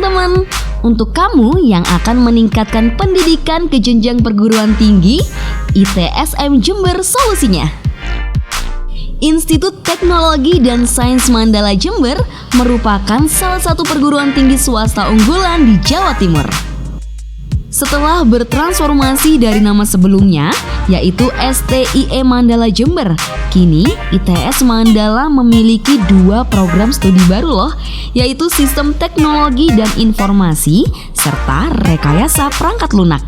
teman-teman, untuk kamu yang akan meningkatkan pendidikan ke jenjang perguruan tinggi, ITSM Jember solusinya. Institut Teknologi dan Sains Mandala Jember merupakan salah satu perguruan tinggi swasta unggulan di Jawa Timur. Setelah bertransformasi dari nama sebelumnya, yaitu STIE Mandala Jember, kini ITS Mandala memiliki 2 program studi baru loh, yaitu Sistem Teknologi dan Informasi serta Rekayasa Perangkat Lunak.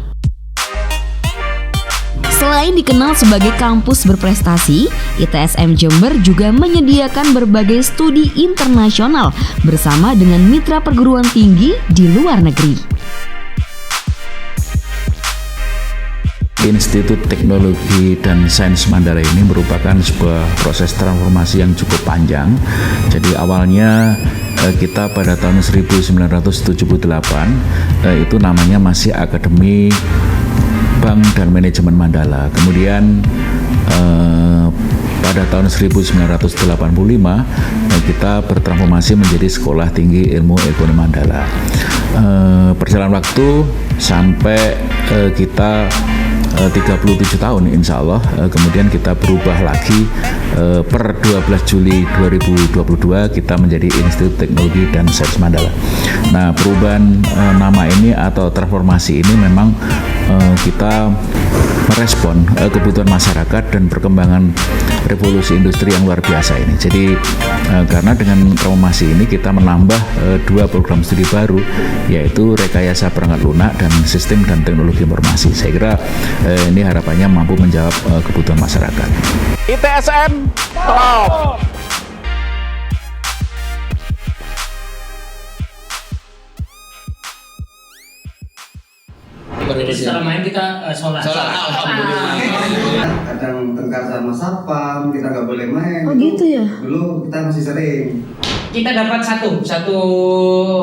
Selain dikenal sebagai kampus berprestasi, ITSM Jember juga menyediakan berbagai studi internasional bersama dengan mitra perguruan tinggi di luar negeri. Institut Teknologi dan Sains Mandala ini merupakan sebuah proses transformasi yang cukup panjang. Jadi awalnya kita pada tahun 1978 itu namanya masih Akademi Bank dan Manajemen Mandala. Kemudian pada tahun 1985 kita bertransformasi menjadi Sekolah Tinggi Ilmu Ekonomi Mandala. Perjalanan waktu sampai kita 37 tahun insya Allah, kemudian kita berubah lagi per 12 Juli 2022 kita menjadi Institut Teknologi dan Sains Mandala. Nah, perubahan nama ini atau transformasi ini memang kita merespon kebutuhan masyarakat dan perkembangan revolusi industri yang luar biasa ini. Jadi karena dengan transformasi ini kita menambah 2 program studi baru, yaitu Rekayasa Perangkat Lunak dan Sistem dan Teknologi Informasi. Saya kira ini harapannya mampu menjawab kebutuhan masyarakat. ITSM Top. Jadi setelah main kita sholat. Kadang tengkar sama satpam, kita nggak boleh main. Oh gitu ya? Dulu kita masih sering. Kita dapat satu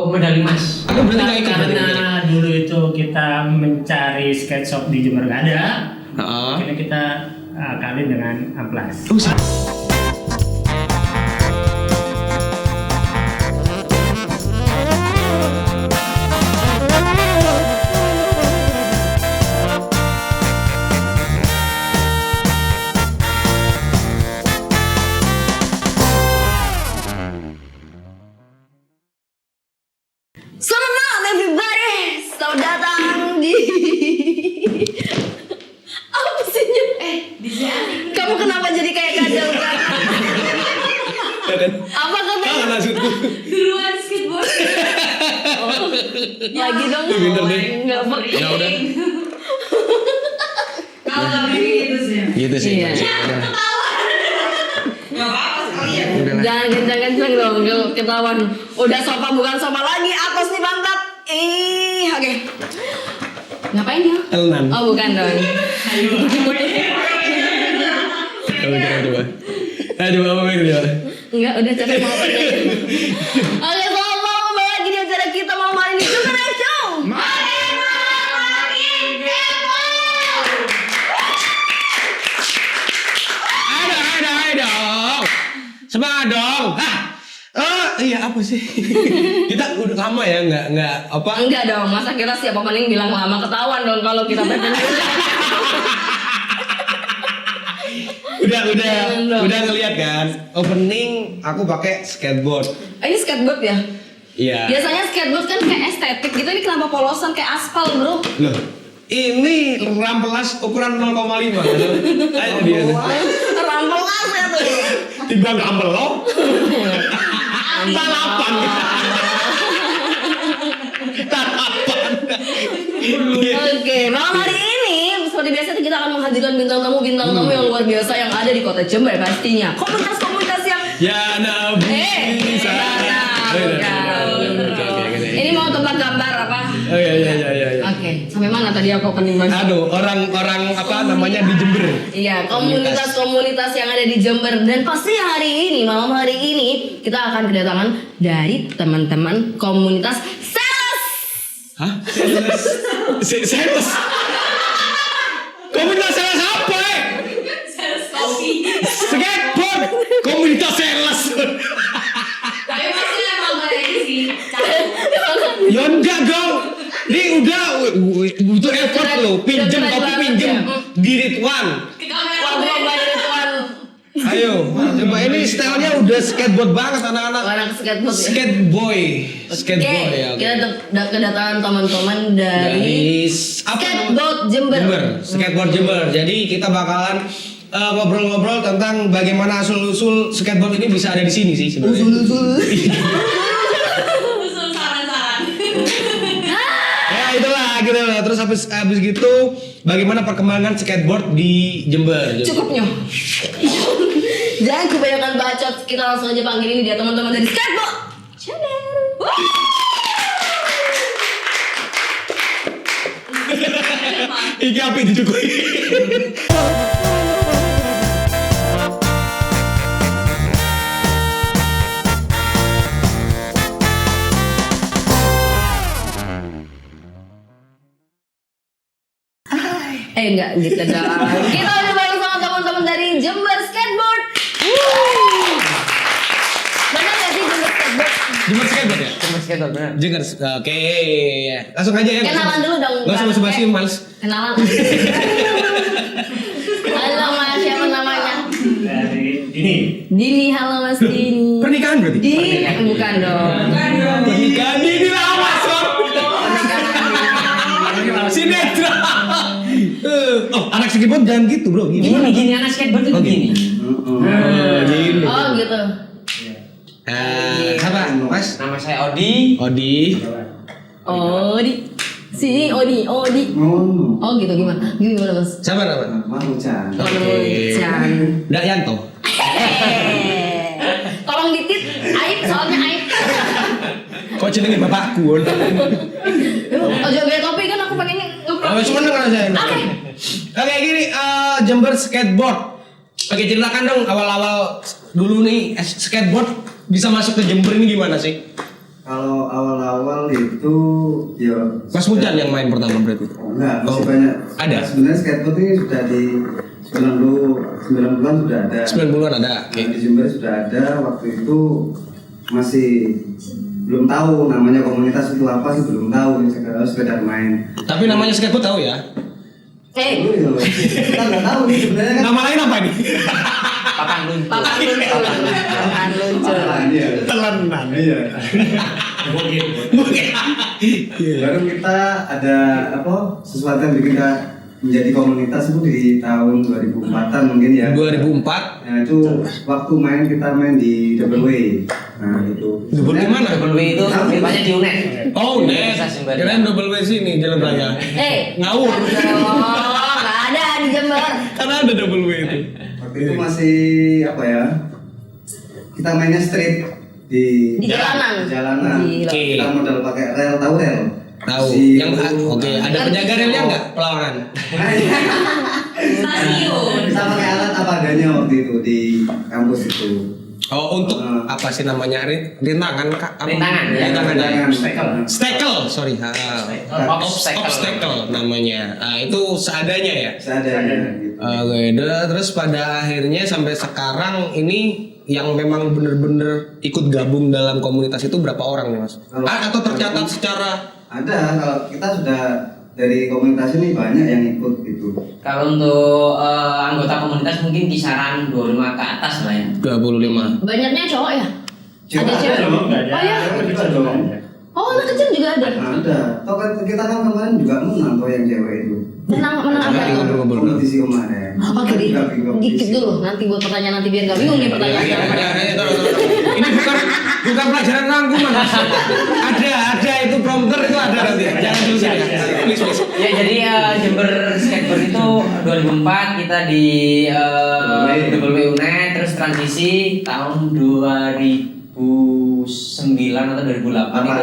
medali emas. Karena dulu itu kita mencari skate shop di Jember nggak ada. Akhirnya kita kali dengan amplas. Selamat malam everybody, selamat datang di apa sih? Kamu kenapa jadi kayak kadal kan? Apa katanya? Maksudku Duluan skateboard. Oh, lagi dong. Nggak pakai. Ya udah. Kalau nggak pakai Gitu sih. Iya. Udah lah. Jangan kencang-kencang dong, ketahuan. Udah sofa bukan sofa lagi, atas nih pantat. Oke. Ngapain ya? Elenan. Oh bukan dong. Coba. Aduh, apa ini ya? Enggak, udah capek mau apa aja. Oke, selamat malam kembali lagi di acara kita malam hari ini. Juga show. Ada. Semangat dong. Iya apa sih? Kita udah lama ya nggak apa? Enggak dong, masa kita siap opening bilang lama, ketahuan dong kalau kita udah ngeliat kan? Opening aku pakai skateboard. Ini skateboard ya? Iya. Biasanya skateboard kan kayak estetik gitu, ini kenapa polosan kayak aspal bro? Loh, ini rampelas ukuran 0,5. Ayo dia. Rampelas ya tuh. Timbang rampel lo. Tatapan. Oke, malam hari ini seperti biasa kita akan menghadirkan bintang tamu yang luar biasa yang ada di kota Jember pastinya. Komunitas yang Ya Nabi. ini mau tempat gambar apa? Oh iya. Oke, sampai mana tadi aku opening mas? Aduh, orang apa namanya di Jember. Iya, komunitas yang ada di Jember. Dan pasti malam hari ini kita akan kedatangan dari teman-teman komunitas sales. Hah? Sales? Komunitas sales apa? Sales kopi. Skateboard. Komunitas sales. Tapi pasti emang ada ini sih. Yon lo, pinjem kopi pinjem di Ridwan. Ayo, coba ini stylenya udah skateboard banget anak-anak. Anak skateboard ya? Skateboy ya. Kita kedatangan teman-teman dari Skateboard Jember. Skateboard Jember. Jadi kita bakalan ngobrol-ngobrol tentang bagaimana asal-usul skateboard ini bisa ada di sini sih sebenarnya. Usul. Usul saran-saran. Ya itulah gitu. Terus habis gitu bagaimana perkembangan skateboard di Jember. Cukupnya. Jangan kebanyakan bacot, kita langsung aja panggil ini dia teman-teman dari Skateboard Jember. Iki api didukui. Enggak gitu dong. Kita udah bareng sama teman-teman dari Jember Skateboard. Benar nggak sih Jember Skateboard? Jember skateboard ya? Jember skateboard benar. Jember. Oke. Langsung aja ya. Kenalan dulu dong. Nggak usah basa-basi males. Kenalan. Halo Mas, siapa namanya? Dari ini. Dini, halo Mas Dini. Pernikahan berarti? Dini, bukan dong. Pernikahan Dini lawas kok. Sinetron. Oh, anak skateboard jangan gitu bro. Gini Anak skateboard itu gini. Gini. Oh gitu. Siapa Mas? Nama saya Odi. Odi. Odi. Sini Odi. Oh gitu gimana? Gimana Mas? Siapa nama? Marucan. Chan. Dakyanto. Tolong ditit, aib soalnya aib. Kok jenenge bapakku? Oh jaga topi kan aku pengennya Oh, seneng aja. Oke, gini Jember Skateboard. Oke, ceritakan dong awal-awal dulu nih skateboard bisa masuk ke Jember ini gimana sih? Kalau awal-awal itu ya Mas Mujan yang main pertama berarti. enggak, masih Oh, banyak. ada? Sebenarnya skateboard ini sudah di 90-an sudah ada. 90-an ada. Nah, di Jember sudah ada, waktu itu masih belum tahu namanya komunitas itu apa sih, belum tahu, sekedar main. Tapi namanya skateboard tahu ya? Oh, iya. Kita nggak tahu nih sebenarnya kan. Nama lain apa nih? Papan luncur. Papan luncur. Iya. Telenan. Iya. Iya. Baru kita ada sesuatu yang bikin kita menjadi komunitas itu di tahun 2004-an mungkin ya. 2004. Nah itu waktu kita main di Double Way. Nah itu. Double di mana? Double W itu tempatnya di UNED. Oh, net. Kirain double way sini Jalan Raya. Ngawur. Nggak ada di Jember. Karena ada double way itu. Waktu itu masih kita mainnya street di jalanan. Gila. Kita modal pakai rel, tahu rel? Tahu. Yang oke, ada penjaga relnya enggak? Pelawanan. Stasiun. Kita pakai alat apa adanya waktu itu di kampus itu. Oh, untuk apa sih namanya? Rintangan kak? Rintangan, ya. Rintangan. Stekel, sorry. Obstacle. Obstacle namanya. Itu seadanya ya? Seadanya gitu. Oke, terus pada akhirnya sampai sekarang ini yang memang bener-bener ikut gabung dalam komunitas itu berapa orang nih mas? Atau tercatat secara? Ada, kalau kita sudah dari komunitas ini banyak yang ikut gitu. Kalau untuk anggota komunitas mungkin kisaran 25 ke atas lah ya. 25. Banyaknya cowok ya? Cewek Ada cewek? Ada, Oh ya? Ada dong. Oh anak kecil juga ada? Ada. Toh kan kita kan kemarin juga menang toh yang cewek itu. Menang apa itu? Kompetisi kemarin. Oke deh, dikit dulu. Nanti buat pertanyaan nanti biar nggak bingung nih pertanyaan. Ini bukan pelajaran rangkuman. Ada itu prompter itu ada nanti. Jangan dulu ya. Please. Ya jadi Jember Skateboard itu 2004 kita di UNED, terus transisi tahun 2009 atau 2008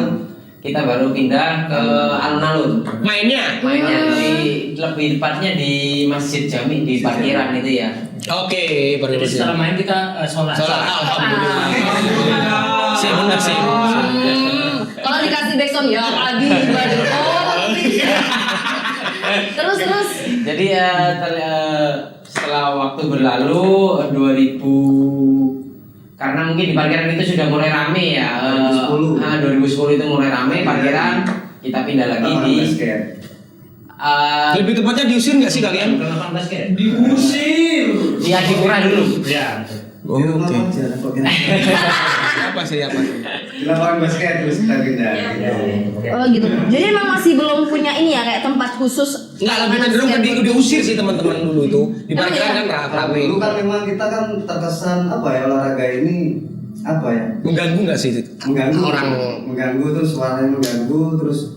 itu kita baru pindah ke alun-alun. Mainnya Di lebih tepatnya di Masjid Jami di parkiran itu ya. Oke, Jadi setelah main kita sholat. Alhamdulillah. Sih benar sih. Kalau dikasih backsound ya lagi baju. Terus. Jadi setelah waktu berlalu 2000 karena mungkin di parkiran itu sudah mulai rame ya. 2010 2010 itu mulai rame parkiran, kita pindah lagi di Lebih tepatnya diusir nggak sih kalian? Ke lapangan basket. Diusir. di Adipura dulu. Ya. Oh, Di rumah oke. aja, kok kira. Apa sih? Di lapangan basket terus kita pindah gitu. Oh gitu. Jadi memang masih belum punya ini ya kayak tempat khusus. Nggak, lebih cenderung ke diusir sih teman-teman dulu itu. Diparkirkan kan rame. Dulu kan memang kita kan terkesan apa ya, olahraga ini apa ya, Mengganggu nggak sih? mengganggu Orang. mengganggu, terus suaranya mengganggu, terus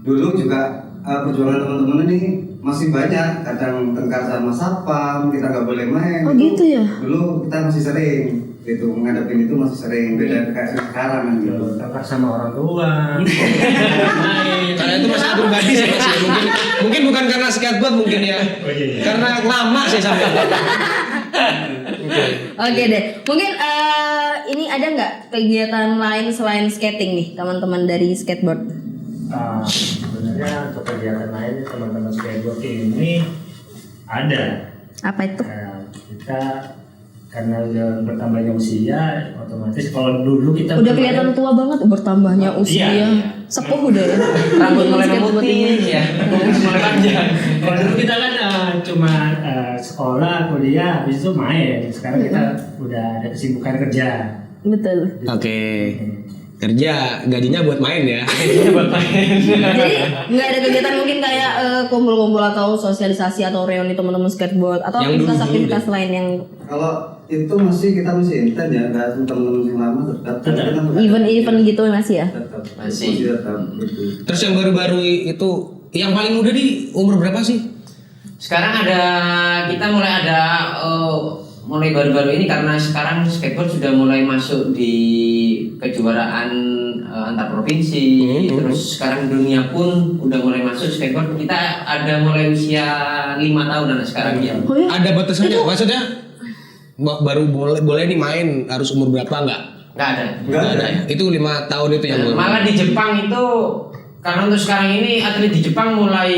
dulu juga perjuangan teman-teman ini masih banyak, kadang tengkar sama satpam, kita nggak boleh main. Oh, Itu gitu ya? Dulu kita masih sering gitu menghadapi itu, masih sering, beda kayak sekarang kan gitu. Tangkap sama orang tua. Main. Karena itu masalah pribadi sih Mas. Mungkin bukan karena skateboard mungkin ya. Oh, iya. Karena lama sih sampai. Oke deh. Mungkin ini ada nggak kegiatan lain selain skating nih teman-teman dari skateboard? Sebenarnya untuk kegiatan lain teman-teman skateboard ini ada. Apa itu? Kita karena udah bertambahnya usia, otomatis kalau dulu kita Udah kelihatan tua banget bertambahnya usia. Iya. Sepuh udah ya. Rambut mulai Skateboard ini. memutih ya. Mulai panjang. Kalau dulu kita kan cuma sekolah, kuliah, habis itu main. Sekarang kita udah ada kesibukan kerja. Betul. Oke. Kerja gajinya buat main ya. Buat main. Jadi nggak ada kegiatan mungkin kayak kumpul-kumpul atau sosialisasi atau reuni teman-teman skateboard atau Yang dulu-dulu aktivitas lain yang Kalau itu kita masih intens ya, nggak teman-teman yang lama tetap. event-event gitu masih ya? Tetap. Masih. Tetap gitu. Terus yang baru-baru itu yang paling muda di umur berapa sih? Sekarang kita mulai ada mulai baru-baru ini karena sekarang skateboard sudah mulai masuk di kejuaraan antar provinsi. Terus sekarang dunia pun udah mulai masuk skateboard. Kita ada mulai usia 5 tahun anak sekarang ya. Oh ya? Ada batasannya? Maksudnya baru boleh nih main harus umur berapa nggak? Nggak ada. Nggak ada. Itu 5 tahun itu yang baru. Malah di Jepang itu karena untuk sekarang ini atlet di Jepang mulai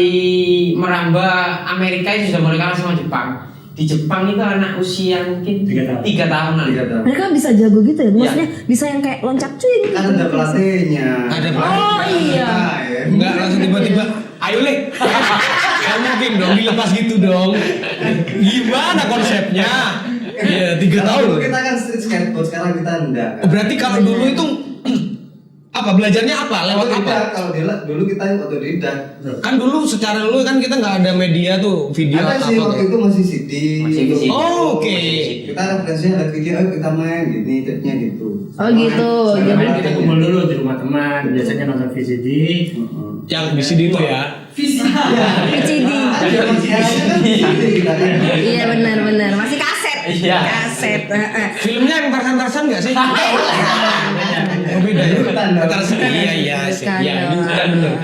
merambah Amerika itu sudah mulai kalah sama Jepang. Di Jepang itu anak usia mungkin 3 tahunan. 3 tahun. Mereka bisa jago gitu ya? Maksudnya bisa yang kayak loncat cuy gitu. Kan ada pelatihnya. Ada Oh iya. Nah, ya. Nggak langsung tiba-tiba, ayo Le. Nggak mungkin dong dilepas gitu dong. Gimana konsepnya? Iya 3 tahun. Kalau dulu kita kan street skateboard, sekarang kita enggak. Kan? Berarti kalau dulu itu apa belajarnya apa? Lewat apa? Otodidak, kalau dulu kita otodidak. Kan dulu secara dulu kan kita nggak ada media tuh video Ada atau sih apa. waktu itu masih CD. Masih gitu. CD. Oh, oke. Kita referensinya ada video, ayo kita main gini, tipnya gitu. Oh gitu. Jadi Jadi kita kumpul dulu di rumah teman. Biasanya nonton VCD. Yang di sini itu ya. VCD. Ada masih ada kan CD kita kan. Iya benar-benar masih kaset. Iya. Kaset. Filmnya yang Tarsan nggak sih? Oh beda ya. Tarsan. Iya sih. Iya benar.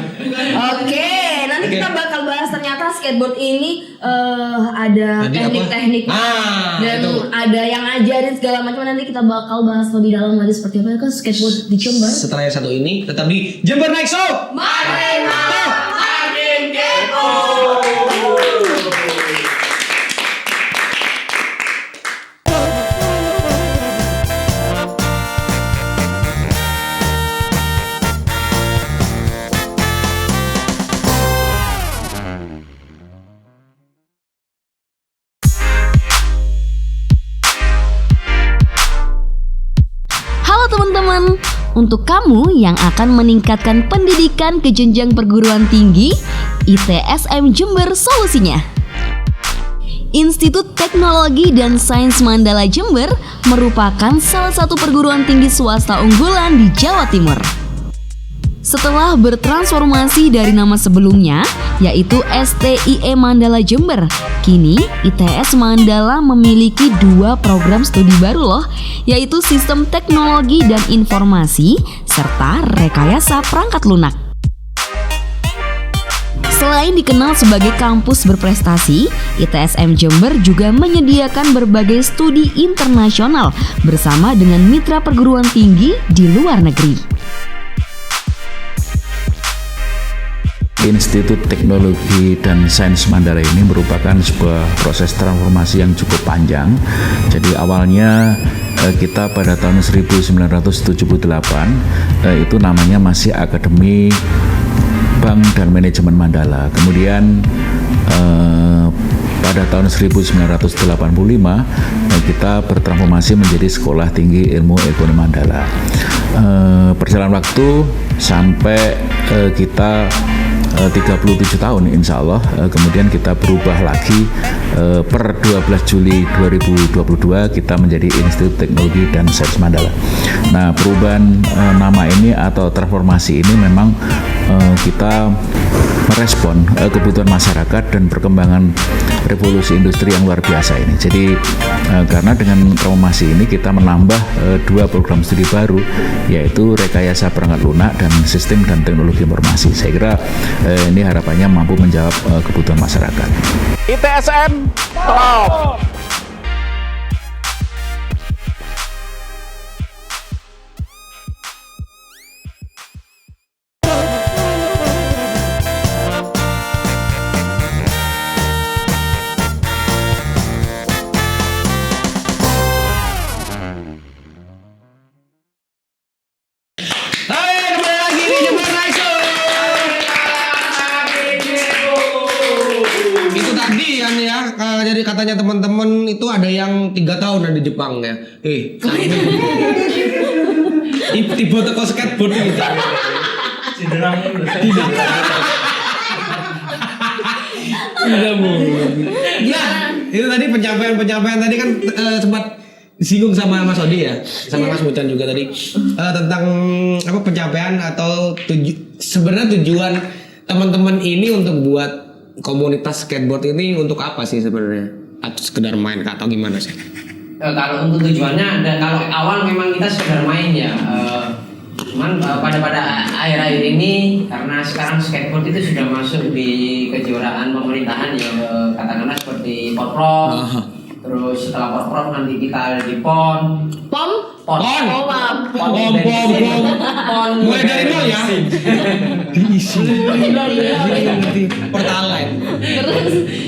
Oke, nanti kita bakal bahas ternyata skateboard ini ada Tadi apa? teknik-teknik dan itu. ada yang ngajarin segala macam. Nanti kita bakal bahas lebih dalam lagi seperti apa kan skateboard di Jember. Setelah yang satu ini tetap di Jember Night Show. Mari Halo teman-teman, untuk kamu yang akan meningkatkan pendidikan ke jenjang perguruan tinggi, ITSM Jember solusinya. Institut Teknologi dan Sains Mandala Jember merupakan salah satu perguruan tinggi swasta unggulan di Jawa Timur. Setelah bertransformasi dari nama sebelumnya, yaitu STIE Mandala Jember, kini ITS Mandala memiliki 2 program studi baru loh, yaitu Sistem Teknologi dan Informasi serta Rekayasa Perangkat Lunak. Selain dikenal sebagai kampus berprestasi, ITSM Jember juga menyediakan berbagai studi internasional bersama dengan mitra perguruan tinggi di luar negeri. Institut Teknologi dan Sains Mandala ini merupakan sebuah proses transformasi yang cukup panjang. Jadi awalnya kita pada tahun 1978 itu namanya masih Akademi Bank dan Manajemen Mandala. Kemudian pada tahun 1985 kita bertransformasi menjadi Sekolah Tinggi Ilmu Ekonomi Mandala. Perjalanan waktu sampai kita 37 tahun insya Allah, kemudian kita berubah lagi per 12 Juli 2022 kita menjadi Institut Teknologi dan Sains Mandala. Nah, perubahan nama ini atau transformasi ini memang kita merespon kebutuhan masyarakat dan perkembangan revolusi industri yang luar biasa ini. Jadi karena dengan transformasi ini kita menambah 2 program studi baru, yaitu rekayasa perangkat lunak dan sistem dan teknologi informasi. Saya kira ini harapannya mampu menjawab kebutuhan masyarakat. ITSM Top. Hai, kembali lagi di Jember Night Show. Itu tadi kan ya, jadi katanya teman-teman itu ada yang 3 tahun ada di Jepang ya. Tiba teko skateboard gitu. Tidak mungkin. Ya, itu tadi pencapaian tadi kan sempat disinggung sama Mas Odi ya, sama Mas Mucan juga tadi tentang apa pencapaian atau sebenarnya tujuan teman-teman ini untuk buat komunitas skateboard ini untuk apa sih sebenarnya? Atau sekedar main atau gimana sih? Kalau untuk tujuannya ada, kalau awal memang kita sekedar main ya. Cuman pada akhir-akhir ini karena sekarang skateboard itu sudah masuk di kejuaraan pemerintahan ya, katakanlah seperti Porprov. Terus setelah Porprov nanti kita di PON. Pom? PON. Pom. Mulai dari nol ya. Diisi. Pertalite.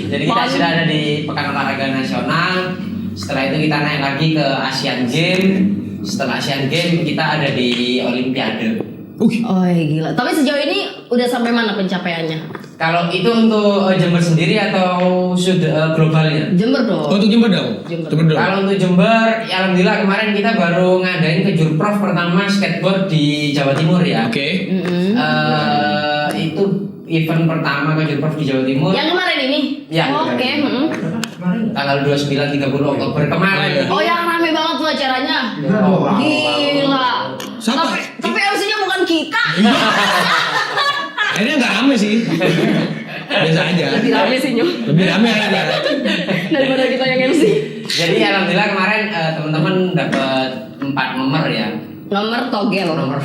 Jadi kita sudah ada di Pekan Olahraga Nasional. Setelah itu kita naik lagi ke Asian Games. Setelah Asian Games kita ada di Olimpiade. Oh gila. Tapi sejauh ini udah sampai mana pencapaiannya? Kalau itu untuk Jember sendiri atau sudah globalnya? Jember dong. Untuk Jember dong. Kalau untuk Jember, ya alhamdulillah kemarin kita baru ngadain kejurprov pertama skateboard di Jawa Timur ya. Oke. Itu event pertama kejurprov di Jawa Timur. Yang kemarin ini? Ya. Oke. Tanggal 29-30 Oktober kemarin. Oh yang rame banget tuh acaranya. Gila. Siapa? Tapi MC-nya bukan kita. Akhirnya nggak rame sih. Biasa aja. Lebih rame sih Nyum. Lebih rame aja. Daripada kita yang MC. Jadi alhamdulillah kemarin teman-teman dapat 4 nomor ya. Nomor togel. Nomor.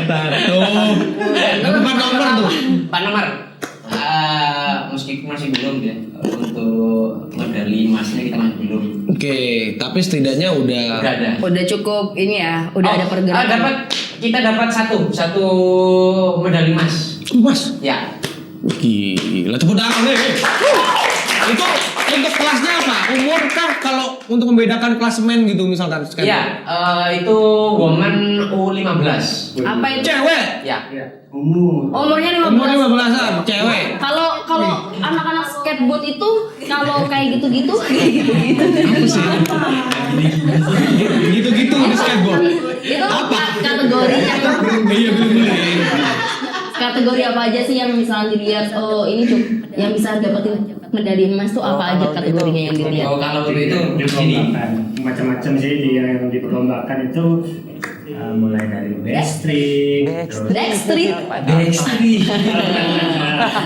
Tato. Dapat 4 nomor tuh. 4 nomor. Meskipun masih belum ya untuk medali emasnya kita masih belum. Oke, tapi setidaknya udah ada. Udah cukup ini ya, udah ada pergerakan. Kita dapat satu medali emas. Mas. Ya. Gila, tepuk tangan nih. Itu untuk kelasnya apa? Umur kah kalau untuk membedakan klasemen gitu misalkan skateboard? Ya, itu woman U15. Apa itu? Cewek. Ya. Umurnya 15. Umur 15-an, cewek. Kalau anak-anak skateboard itu kalau kayak gitu-gitu Apa sih? Gitu-gitu di skateboard. itu Apa? kategori yang Iya, beli. kategori apa aja sih yang misalnya dilihat ini yang bisa dapetin medali emas tuh apa aja kategorinya yang dilihat? Oh, kalau itu begini. Macam-macam sih yang diperlombakan itu mulai dari backstreet, Backstreet.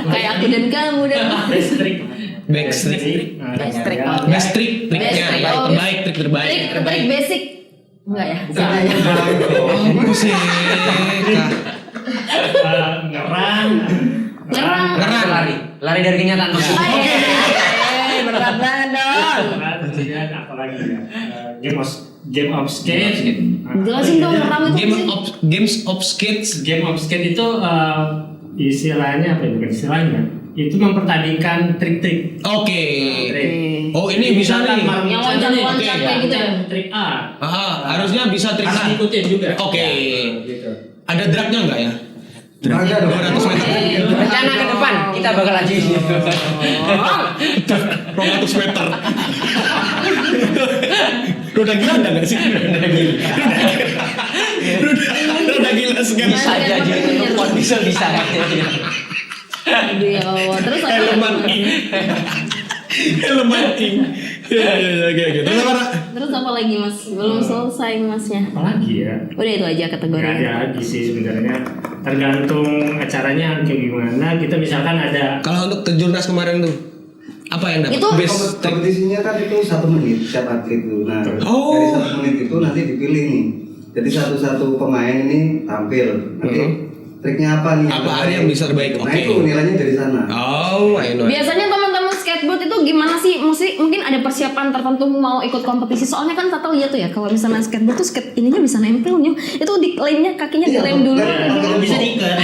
Kayak aku dan kamu dan Backstreet. Backstreet triknya terbaik, trik terbaik. trik basic. Enggak ya? Salah ya. Apa sih? ngerang, Lari dari kenyataan maksudnya. Berat banget dong. kemudian apa lagi ya? Game of skate. Jelasin dong ngerang itu. Games of Skates. Game of skate itu istilahnya apa ya? Bukan istilahnya. itu mempertandingkan trik-trik. Oke. Trik. Oh ini bisa nih. Yang loncat-loncat kayak gitu ya. Trik A. Harusnya bisa trik Harus A. ikutin juga. Oke. Gitu. Ada dragnya enggak ya? Ada dong. 200 meter. Rencana ke depan kita bakal lagi. 200 meter. Roda gila ada nggak sih? Roda gila sekarang. Bisa aja jadi telepon bisa. Aduh ya Allah. Terus apa? Elemen ing. Oke. Terus apa lagi Mas? Belum selesai Masnya. Apalagi ya? Udah itu aja Nggak kategorinya. ada lagi sih sebenarnya. Tergantung acaranya kayak gimana. Kita misalkan ada. Kalau untuk kejurnas kemarin tuh apa yang dapat? Itu Best trick. Kompetisinya kan itu 1 menit setiap atlet itu. Nah, dari 1 menit itu nanti dipilih nih. Jadi satu-satu pemain ini tampil. Nanti triknya apa nih? Apa ada yang bisa terbaik? Nah Oke. itu nilainya dari sana. Oh, I know. biasanya teman-teman skateboard itu gimana sih? Mungkin ada persiapan tertentu mau ikut kompetisi. Soalnya kan Tata lihat tuh ya, kalau misalnya skateboard tuh ininya bisa nempel nih. Itu diklaimnya kakinya dilem dulu. Bisa diikat.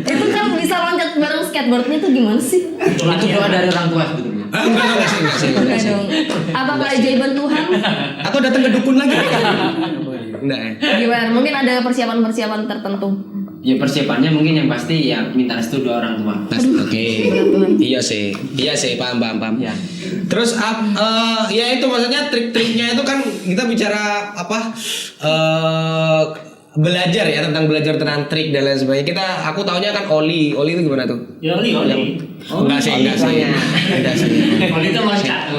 Itu kan bisa loncat bareng skateboardnya tuh gimana sih? Itu doa dari orang tua sebetulnya. Enggak sih. Enggak dong. Apa keajaiban Tuhan? Atau datang ke dukun lagi? Enggak ya. Gimana? Mungkin ada persiapan-persiapan tertentu. Ya persiapannya mungkin yang pasti ya minta restu doa orang tua. Oke. Iya sih, paham. Ya. Terus ya itu maksudnya trik-triknya itu kan kita bicara apa? Belajar ya tentang trik dan lain sebagainya. Aku taunya kan oli itu gimana tuh? Ya oli. Enggak sih. Oli itu loncat.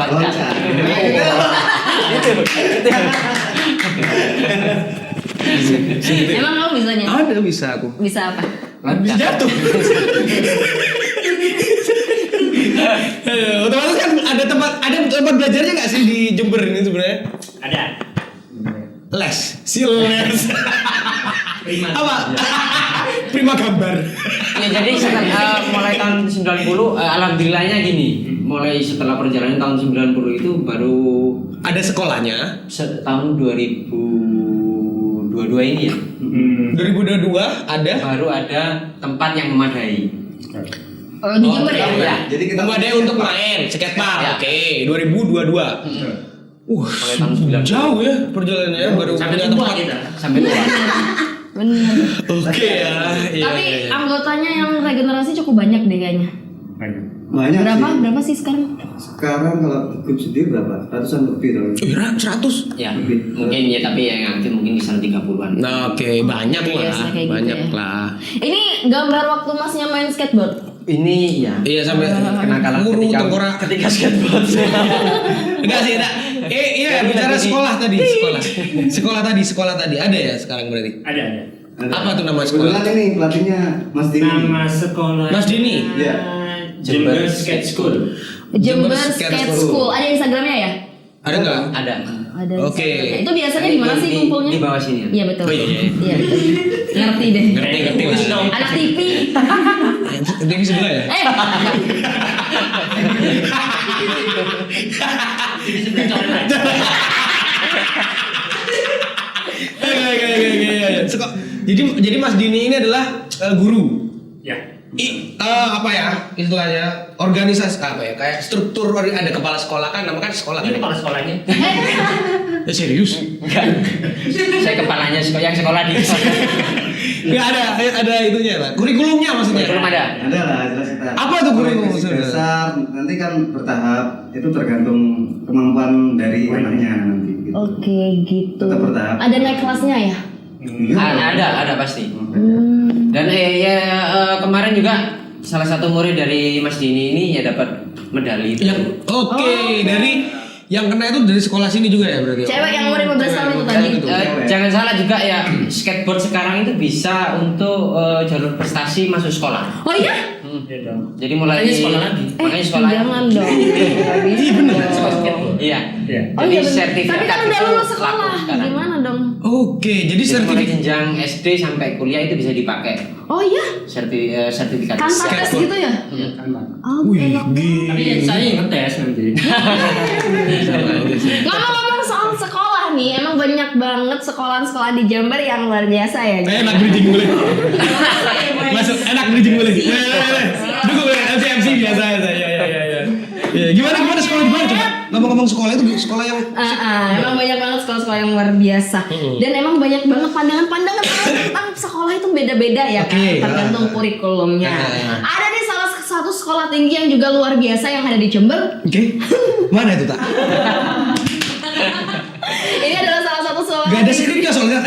Emang kamu bisanya? Ada bisa aku. Bisa apa? Bisa jatuh. Otomatis kan ada tempat belajarnya nggak sih di Jember ini sebenarnya? Ada. Les. Apa? Prima gambar. Ya jadi setelah mulai tahun 90 alhamdulillahnya gini. Mulai setelah perjalanan tahun 90 itu baru Ada sekolahnya. tahun 2022 ini ya. 2022 ada. Baru ada tempat yang memadai. Oh, di Jember ya? Ya. Jadi kita Memadai untuk main skatepark. Ya. Oke, 2022. Mulai tahun 90. Jauh ya perjalanannya baru Sampai punya tua tempat. kita. Sampai tua. Bener. Oke ya. Iya, Tapi iya. anggotanya yang regenerasi cukup banyak deh kayaknya. banyak sih. Berapa sih sekarang? Sekarang kalau grup sendiri berapa? Ratusan lebih dong. 100. Ya, mungkin ya tapi yang aktif mungkin bisa 30-an. Nah, oke, banyak Biasa lah. kayak gitu Banyak ya. lah. Ini gambar waktu Masnya main skateboard. Ini ya. Iya sampai Kenakalan guru ketika tengkorak. skateboard. Enggak sih, enggak. Iya bicara sekolah tadi. Sekolah tadi ada ya sekarang berarti. Ada. Apa tuh nama sekolah? Kebetulan ini pelatihnya Mas Dini. Nama sekolah. Mas Dini? Iya. Jember Skate School. Jember Skate Skate School. School. Ada Instagramnya ya? Ada nggak? Ada. Ada. Oke. Instagramnya. Itu biasanya di mana sih kumpulnya? Di bawah sini. Iya betul. Oh, iya. Iya betul. Ngerti deh. Ngerti lah. Anak TV. TV sebelah ya? Jadi Mas Dini ini adalah guru. Ya. Apa ya istilahnya organisasi apa ya kayak struktur ada kepala sekolah kan nama kan sekolah Ini kan? kepala sekolahnya. Serius? Saya kepalanya yang sekolah di. Nggak ada itunya lah kurikulumnya maksudnya. Belum ada. Ada lah jelas kita. Apa tuh kurikulum Basic maksudnya? dasar nanti kan bertahap itu tergantung kemampuan dari anaknya nanti. Gitu. Oke gitu. Tetap bertahap. Ada naik kelasnya ya? Ada pasti. Dan kemarin juga salah satu murid dari Mas Dini ini ya dapat medali itu. Oke, dari yang kena itu dari sekolah sini juga ya berarti. Cewek yang umur 15 tahun itu Dan tadi. jangan salah juga ya skateboard sekarang itu bisa untuk jalur prestasi masuk sekolah. Oh iya? Iya dong. Jadi mulai Makanya sekolah lagi. Makanya sekolah. Jangan dong. Iya bener. Iya. Iya. Oh iya bener. sertifikat Tapi kan udah itu lulus laku sekolah. sekarang. Gimana dong? Oke, jadi Jadi mulai sertifikat jenjang SD sampai kuliah itu bisa dipakai Oh iya? sertifikat. Kantor tes gitu ya? Iya. Oh, Wih, enak. Tapi saya yang ngetes nanti. Ngomong-ngomong soal sekolah nih, emang banyak banget sekolah-sekolah di Jember yang luar biasa ya. Enak bridging boleh. Masuk enak bridging boleh. Dukung boleh MC biasa ya. Ya, gimana sekolah di mana coba? Ngomong-ngomong sekolah itu sekolah yang emang banyak banget sekolah-sekolah yang luar biasa. Dan emang banyak banget pandangan-pandangan tentang sekolah itu beda-beda ya kan, tergantung kurikulumnya. Ada nih salah satu sekolah tinggi yang juga luar biasa yang ada di Jember. Oke. Mana itu, Tak? Ini adalah salah satu sekolah. Gak ada skripnya soalnya.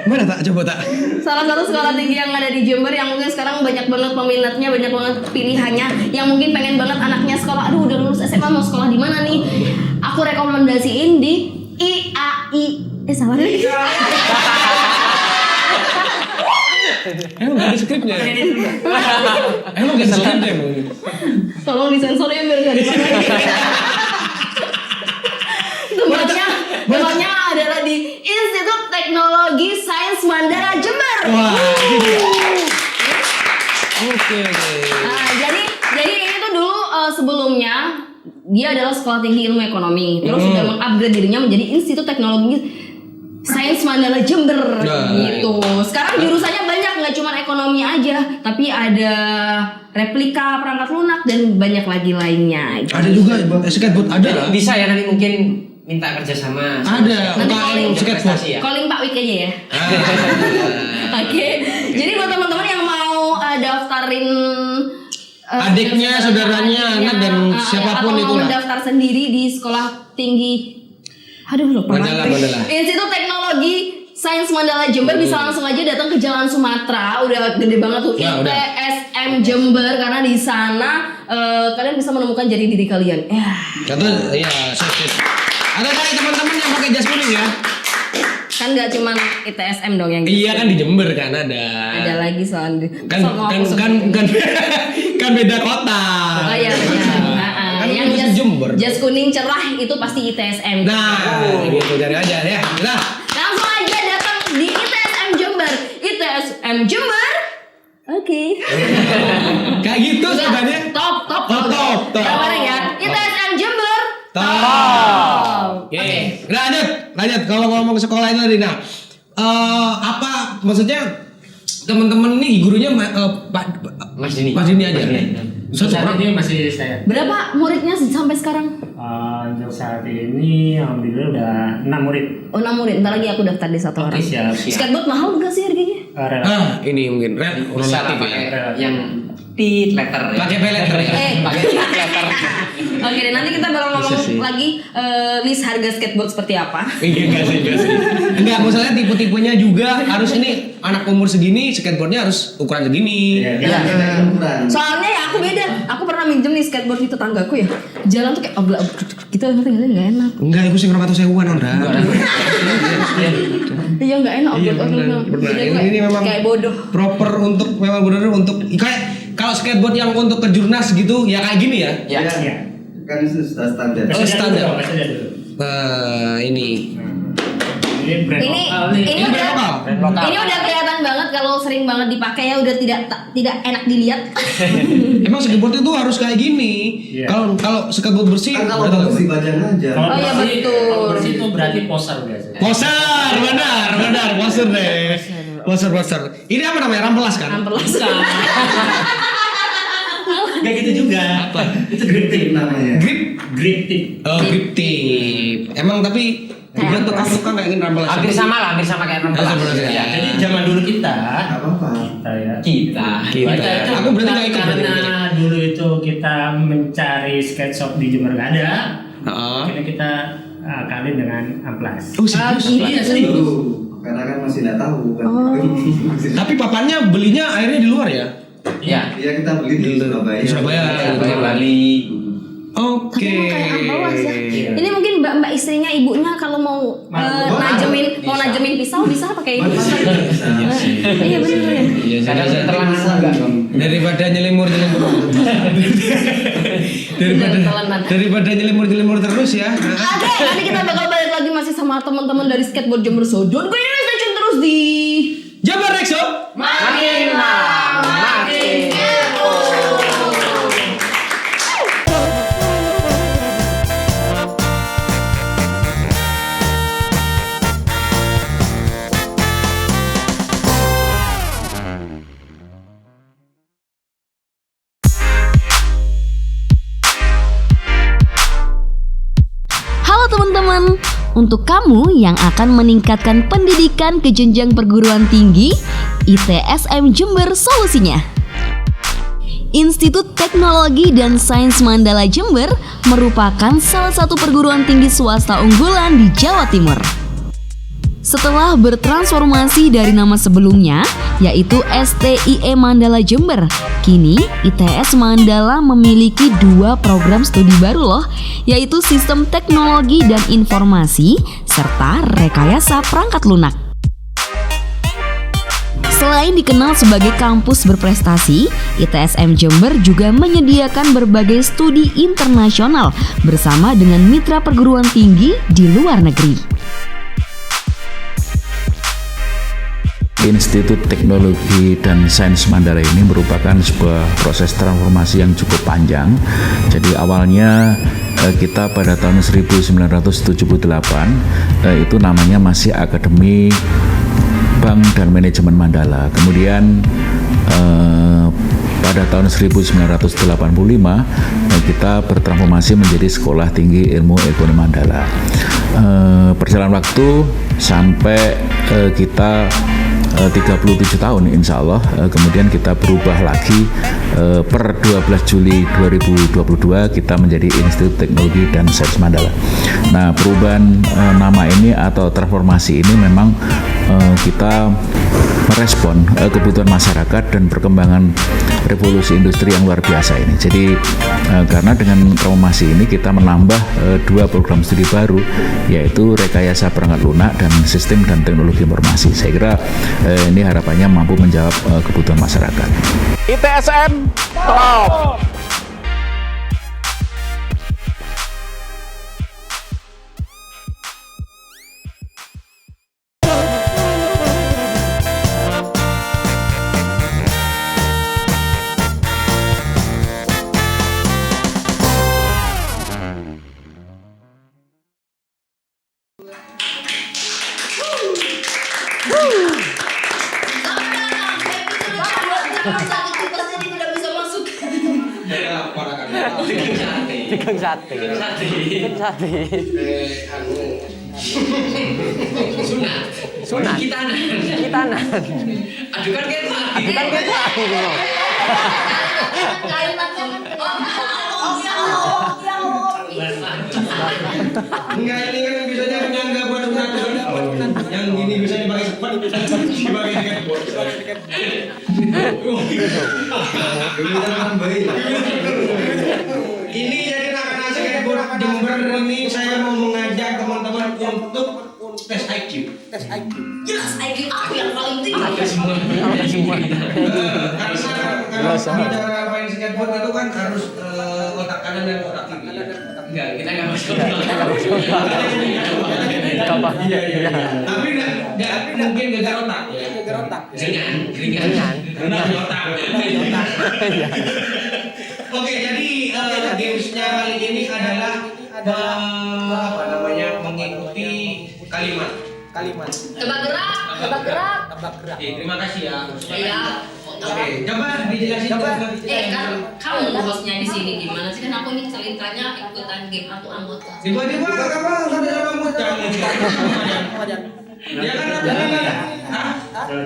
Mana, Tak? Coba, Tak. Salah satu sekolah tinggi yang ada di Jember yang mungkin sekarang banyak banget peminatnya, banyak banget pilihannya, yang mungkin pengen banget anaknya sekolah, aduh udah lulus SMA mau sekolah di mana nih? Aku rekomendasiin di IAI. Salah lagi. Emang gak ada skripnya? Emang gak ada skripnya emang? Tolong disensor ya biar gak dipakai. Tempatnya adalah di Institut Teknologi Sains Mandala Jember. Wah, gitu. Oke. Nah, jadi ini tuh dulu sebelumnya dia adalah sekolah tinggi ilmu ekonomi. Terus sudah mengupgrade dirinya menjadi Institut Teknologi Sains Mandala Jember gitu. Sekarang jurusannya banyak, nggak cuma ekonomi aja, tapi ada replika perangkat lunak dan banyak lagi lainnya. Gitu. Ada juga skateboard ada. Bisa ya nanti mungkin minta kerjasama. Ada. Nanti calling skateboard. Ya. Calling Pak Wik aja ya. Oke. Jadi buat teman-teman yang mau daftarin adiknya, saudaranya, anak dan siapapun atau itu mau lah. mendaftar sendiri di sekolah tinggi. Aduh lupa. Mandala. Institut Teknologi Sains Mandala Jember bisa langsung aja datang ke Jalan Sumatera, udah gede banget tuh Ya, udah. ITSM Jember karena di sana kalian bisa menemukan jati diri kalian. Contoh ya, ada kali teman-teman yang pakai jas kuning ya? Kan nggak cuma ITSM dong yang Iya kan di Jember kan ada. ada lagi soalnya. Kan beda kota. Oh iya benar. Kan Yang itu jas, Jember. jas kuning cerah itu pasti ITSM. Nah, gitu cari aja ya. Nah, Langsung aja datang di ITSM Jember. ITSM Jember. Oke. kayak gitu sebenarnya. Top. Top. Bareng ya. ITSM Jember. Oke. Lanjut. Kalau ngomong sekolah itu tadi, nah, apa maksudnya teman-teman nih gurunya Pak Mas Dini. Mas Dini aja. Saat ini masih saya. Berapa muridnya sampai sekarang? Untuk saat ini alhamdulillah udah 6 murid. Oh 6 murid. Ntar lagi aku daftar di satu orang. Siap. Skateboard mahal nggak sih harganya? Ini mungkin Bisa lah relatif pakai ya. yang tit letter. Pakai pay letter ya. Pakai tit letter. Oke deh, nanti kita bakal ngomong Bisa sih. lagi list harga skateboard seperti apa. Enggak sih. Enggak, maksudnya tipe-tipenya juga harus ini anak umur segini skateboardnya harus ukuran segini. Iya. Soalnya ya aku beda. Aku pernah minjem nih skateboard di tetanggaku ya. Jalan tuh kayak oblak gitu, ngerti nggak sih? Nggak enak. Enggak, aku sih 200.000-an Ondra. Iya nggak enak Iya, oblak. benar. Ini memang kayak bodoh. Proper untuk memang benar untuk kayak kalau skateboard yang untuk ke jurnas gitu ya kayak gini ya. Ya. Kan itu sudah standar. Oh, standar. Mas aja dulu. Nah, ini. Ini brand Ini lokal nih. ini udah lokal. lokal. ini udah kelihatan banget kalau sering banget dipakai ya, udah tidak enak dilihat. Emang skateboard itu harus kayak gini. Iya. Kalau skateboard bersih, Kan kalau bagus dipajang aja. Oh iya, betul. Kalau bersih itu berarti poser biasanya. poser, benar, poser deh. Poser. Ini apa namanya? Rampelas kan? Amperlas. Kayak gitu juga. Apa? Itu grip tip namanya. Grip tip. Oh, grip tip. Emang tapi juga tukang kayak gini rampelas. Hampir sama kayak rampelas. Rampelas, ya. Iya. Jadi zaman dulu kita, Nggak apa-apa. Kita. Aku berarti nggak ikut berarti. karena dulu itu kita mencari skate shop di Jember nggak ada. Heeh. Akhirnya kita kawin dengan amplas. Oh, serius? Iya serius. Dulu, karena kan masih nggak tahu kan. Tapi papannya belinya akhirnya di luar ya? Iya. Iya kita beli di Surabaya. Di Surabaya. Surabaya, Bali. Oke. Tapi emang kayak ampelas ya. Iya. Ini mungkin mbak istrinya, ibunya kalau mau najemin pisau bisa pakai ini. Iya benar. Iya, Kadang telan enggak. daripada nyelimur daripada nyelimur terus ya. Oke, nanti kita bakal balik lagi masih sama teman-teman dari Skateboard Jember. So don't go anywhere, stay tune terus di Jabar Rexo. Makin lama makin teman-teman, untuk kamu yang akan meningkatkan pendidikan ke jenjang perguruan tinggi, ITSM Jember solusinya. Institut Teknologi dan Sains Mandala Jember merupakan salah satu perguruan tinggi swasta unggulan di Jawa Timur. Setelah bertransformasi dari nama sebelumnya, yaitu STIE Mandala Jember, kini ITS Mandala memiliki 2 program studi baru loh, yaitu Sistem Teknologi dan Informasi serta Rekayasa Perangkat Lunak. Selain dikenal sebagai kampus berprestasi, ITSM Jember juga menyediakan berbagai studi internasional bersama dengan mitra perguruan tinggi di luar negeri. Institut Teknologi dan Sains Mandala ini merupakan sebuah proses transformasi yang cukup panjang. Jadi awalnya kita pada tahun 1978 itu namanya masih Akademi Bank dan Manajemen Mandala. Kemudian pada tahun 1985 kita bertransformasi menjadi Sekolah Tinggi Ilmu Ekonomi Mandala. Perjalanan waktu sampai kita 37 tahun insya Allah, kemudian kita berubah lagi per 12 Juli 2022 kita menjadi Institut Teknologi dan Sains Mandala. Nah, perubahan nama ini atau transformasi ini memang kita merespon kebutuhan masyarakat dan perkembangan revolusi industri yang luar biasa ini. Jadi karena dengan transformasi ini kita menambah 2 program studi baru, yaitu Rekayasa Perangkat Lunak dan Sistem dan Teknologi Informasi. Saya kira ini harapannya mampu menjawab kebutuhan masyarakat. ITSM Top. Chicken sate. Sunat. Kitanan. Adukan kita. Enggak, ini kan biasanya penyangga buat sunat. Yang gini bisa dipakai sepat, dipakai skateboard. Ini jadi anak-anak skateboard Jember ini saya mau mengajak teman-teman untuk tes IQ. Jelas IQ aku yang paling tinggi. Karena cara main skateboard itu kan harus otak kanan dan otak kiri. Enggak, kita enggak masuk. Iya. Tapi enggak mungkin gegar otak ya. Ringan. Otak. Oke, jadi gamesnya kali ini adalah mengikuti kalimat. Tebak gerak. Oke, terima kasih ya. Iya. Oke, coba dijelasin. Kan kamu hostnya di sini gimana sih? Kan aku ini ceritanya ikutan game, aku anggota. Tiba-tiba kakak sampai sama mucang. Ya kan ada.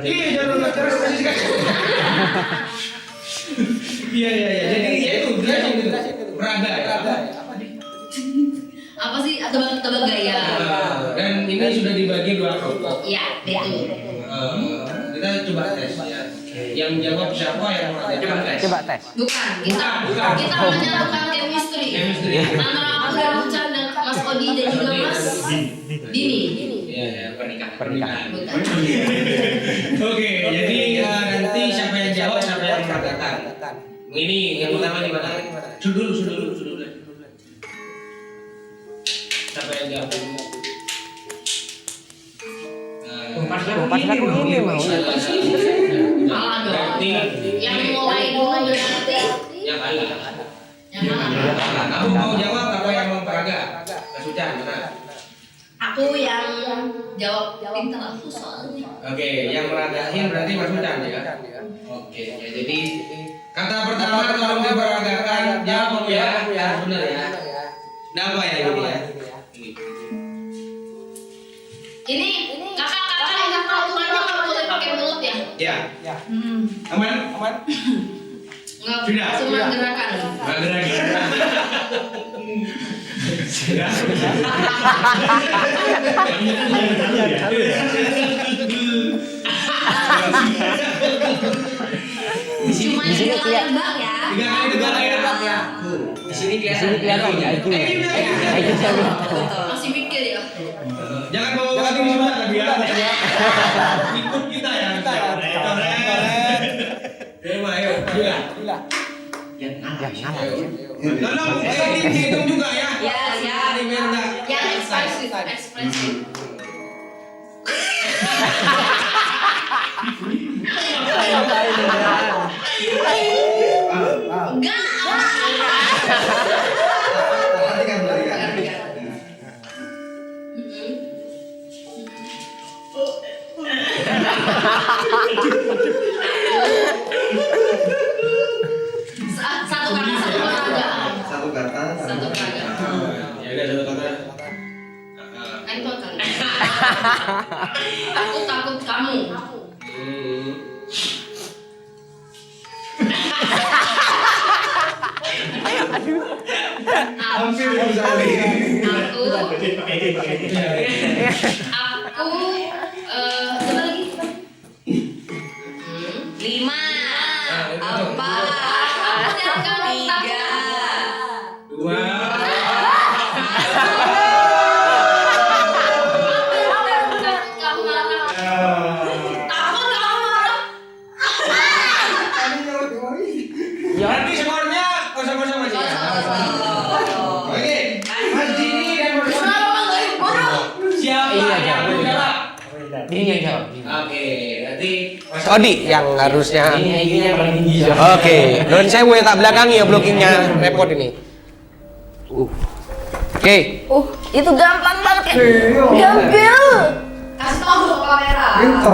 Iya, jangan terus kasih. Iya. Jadi itu beraga ya. Apa sih tebak gaya? Dan ini sudah dibagi 2 kelompok. Iya, betul. Kita coba tes ya. Yang jawab siapa yang Coba tes. Bukan, kita menyatukan chemistry antara aku dan Ucan dan Mas Odi dan juga Mas Dini. Iya, Pernikahan. Bukan. Oke, jadi nanti siapa yang jawab siapa yang mengatakan. Ini yang pertama di mana? Dulu. Siapa yang jawab? Pas aku ini mau. Malah dong. Yang mulai dulu berarti. Yang mana? Yang mana? Kamu mau jawab apa yang mau peraga? Mas Ucan, mana? Aku yang jawab pintar aku soalnya. Oke, yang meragain berarti Mas Ucan ya? Oke, ya jadi kata pertama tolong diperagakan, jawab ya, benar ya. Nama ya ini ya. Aman? Enggak, Sudah. cuma gerakan. Nggak gerak. Cuma yang layar bang ya. 3 kali tebak ya. Di sini kelihatan IQ saya lihat. Masih mikir ya. Jangan bawa diri juga tapi ya. Ikut kita ya. Ayo, gila. Tolong hitung juga ya. Ya, siap. Yang ekspresif. Enggak. Satu kata. Ya udah satu kata. Takut kamu. Hampir sekali. Aku coba lagi. 5 4 3 2 Nanti skornya kosong-kosong aja. Oke. Mas Dini dan Mas Odi. Siapa yang menjawab? Ini yang jawab. Oke, berarti Mas Odi yang harusnya. Ini IQ-nya yang paling tinggi. Oke, non saya boleh tak belakangi ya blockingnya repot ini. Oke. itu gampang banget ya. Gampil. Kasih tahu dulu kamera. Pinter.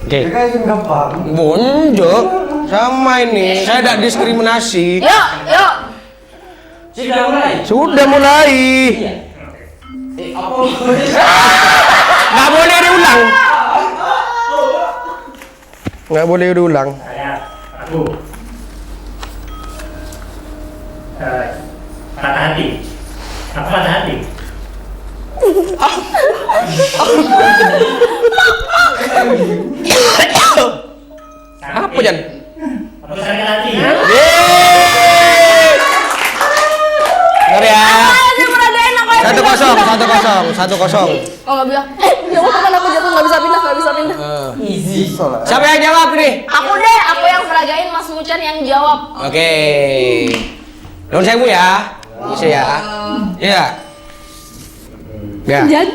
Oke. Ya kan itu gampang. Bonjok sama ini. Saya tidak diskriminasi. Yuk. Sudah mulai. Nggak boleh diulang. Nggak boleh diulang. Aku patah hati. Aku patah hati. Apa Jan? Aku sakit hati. Bentar ya. Satu 1-0. Oh nggak bisa. Ya Allah teman aku jatuh nggak bisa pindah. Siapa yang jawab ini? Aku deh, aku yang meragain Mas Mucan yang jawab. Oke. Non sewu ya. Bisa ya. Iya. Ya. Jan.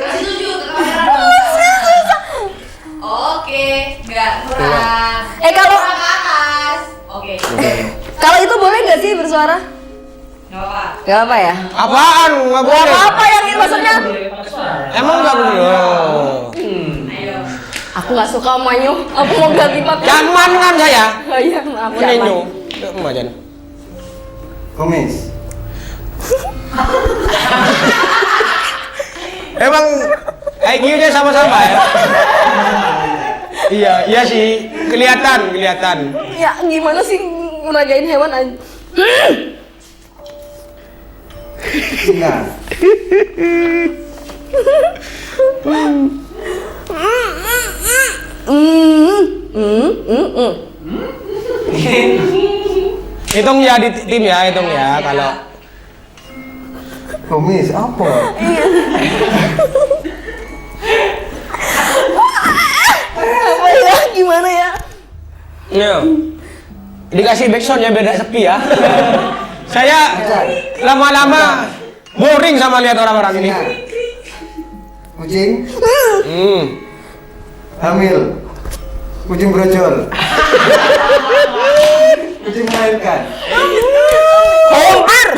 Kasih tunjuk ke kamera dong. Oke, nggak kurang. Kalau ke atas. Oke. Kalau itu boleh nggak sih bersuara? Gak apa ya? Apaan? Nggak boleh. Gak apa yang ini maksudnya? Emang nggak boleh. Aku nggak suka manyu. Aku mau ganti pakai. Jangan kan saya. Oh iya, maaf. Menenyu. Majan. Komis. Emang IQ-nya sama-sama ya? Iya sih. Kelihatan. Ya gimana sih meragain hewan aja? Singa. Hitung ya di tim ya, kalau Komis apa? Apa ya? Gimana ya? ya. Dikasih backsoundnya beda sepi ya. Saya lama-lama boring sama lihat orang-orang ini. Kucing. Hamil. Kucing brojol. Kucing melahirkan. Hampir.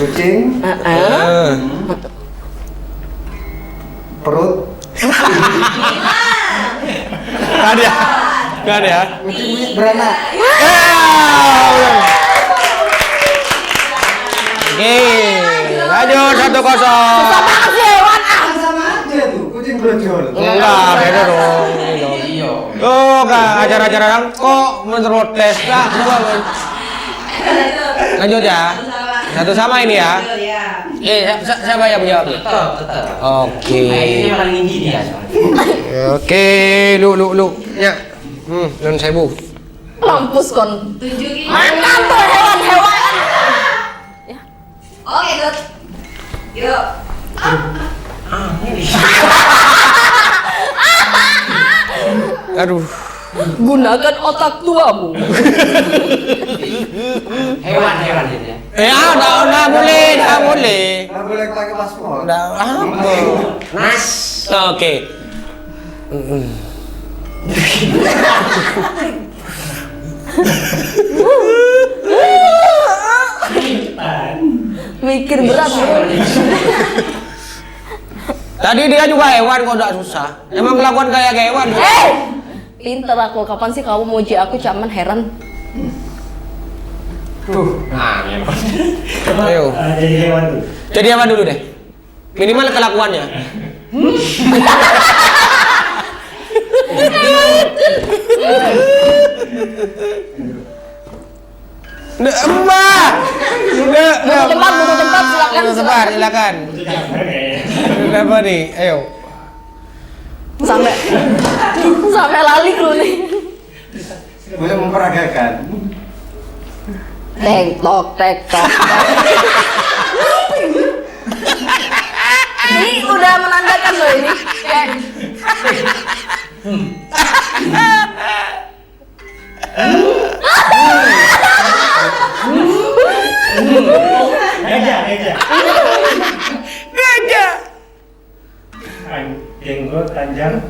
Kucing. Perut. Gak ada ya. Kucing beranak. Oke. Lanjut 1-0. Susah banget sih hewan. Sama aja tuh, kucing brojol. Enggak, beda dong. Ini dong. Iya. Oh, enggak acara-acara orang kok menerobos lah. Lanjut ya. Satu sama ini ya. Siapa yang menjawab? Tetap. Oke. Ini paling tinggi dia soalnya. Oke, lu. Ya. Nun sewu. Mampus kon. Tunjukin. Makan tuh hewan-hewan. Oke, good. Yuk. Aduh. Gunakan otak tuamu. Hewan gitu ya. Enggak boleh. Nggak boleh pakai paspor. Enggak apa. Nas. Oke. Mikir berat bro. Tadi dia juga hewan kok enggak susah. Emang kelakuan kayak hewan. Pinter aku. Kapan sih kamu mau uji aku? Cuman heran. Ayo. Jadi hewan tuh. Jadi hewan dulu deh. Minimal kelakuannya. Mbak. Butuh tempat, silakan. Apa nih? Ayo. Sampai lali lu nih. Boleh memperagakan. Tek tok. Ini udah menandakan loh ini. Kayak Gajah. Jenggot panjang.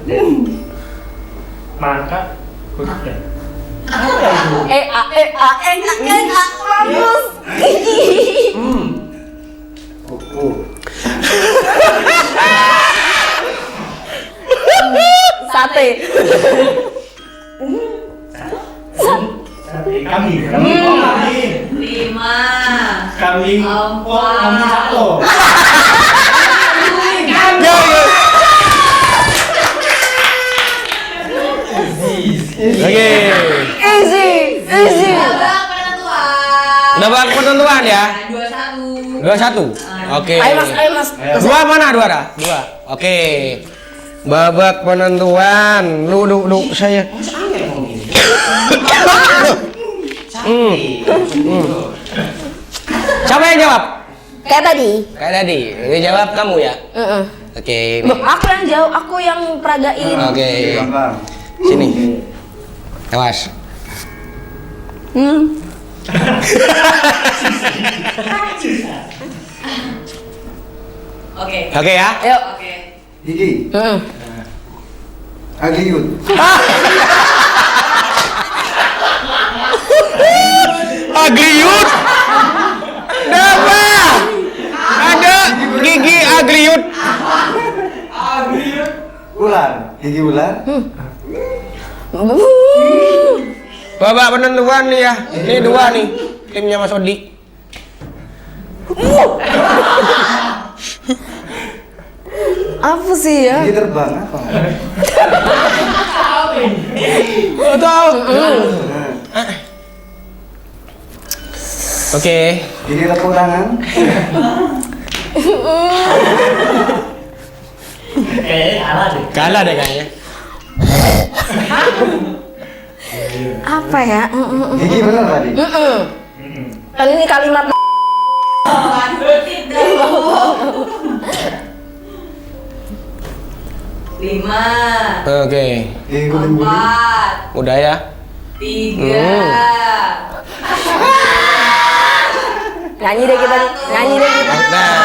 Maka kuda. Mampus. Sate. Kambing. Lima. Kambing. Kambing satu. Oke. Easy. Udah bak penentuan ya? 21. 21. Oke. Ayo mas. Dua mana dua dah? Dua. Oke. Babak penentuan. Lu saya. Siapa yang jawab? Kayak tadi. Kayak tadi. Ini jawab kamu ya? Oke. Loh, aku yang jauh, aku yang peragain. Oke. Gampang. Sini. Awas. Oke. Oke ya. Yuk. Oke. Gigi. Agliut. Agliut. Ada gigi agliut. Ular. Gigi ular. Babak penentuan nih ya. Ini dua nih. Timnya Mas Odi. Apa sih ya? Gigi terbang apa? Tahu. Oke. Gigi tepuk tangan. Kalah deh kayaknya. Apa ya? Gigi bener tadi. Kan ini kalimat. Lima. Oke. Gigi kuning budi. 4. Udah ya. 3. Nyanyi deh kita. Nah.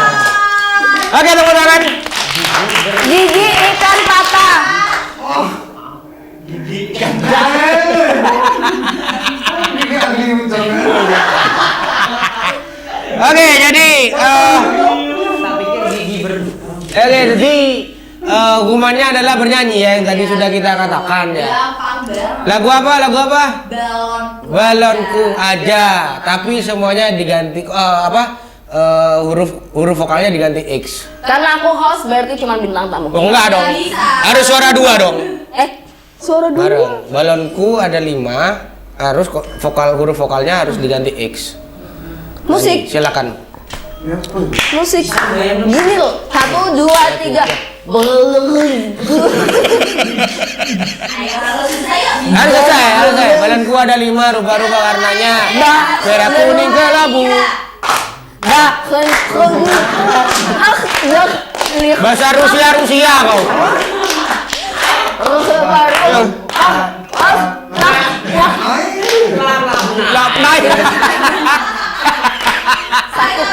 Oke, tepuk tangan. Gigi ikan patah. Gigi agliut coba. Oke, jadi jadi hukumannya adalah bernyanyi ya yang tadi sudah kita katakan ya. Lagu apa? Balon. Balonku aja, tapi semuanya diganti huruf vokalnya diganti X. Karena aku host berarti cuma bintang tamu. Oh enggak dong. Harus suara 2 dong. Suara dua. Bareng. Balonku ada 5, harus huruf vokalnya harus diganti X. Musik. Silakan. Musik. Gini loh. 1, 2, 3. Harus selesai. Balonku ada 5, rubah-rubah warnanya. Merah, kuning, kelabu. Bahasa Rusia kau.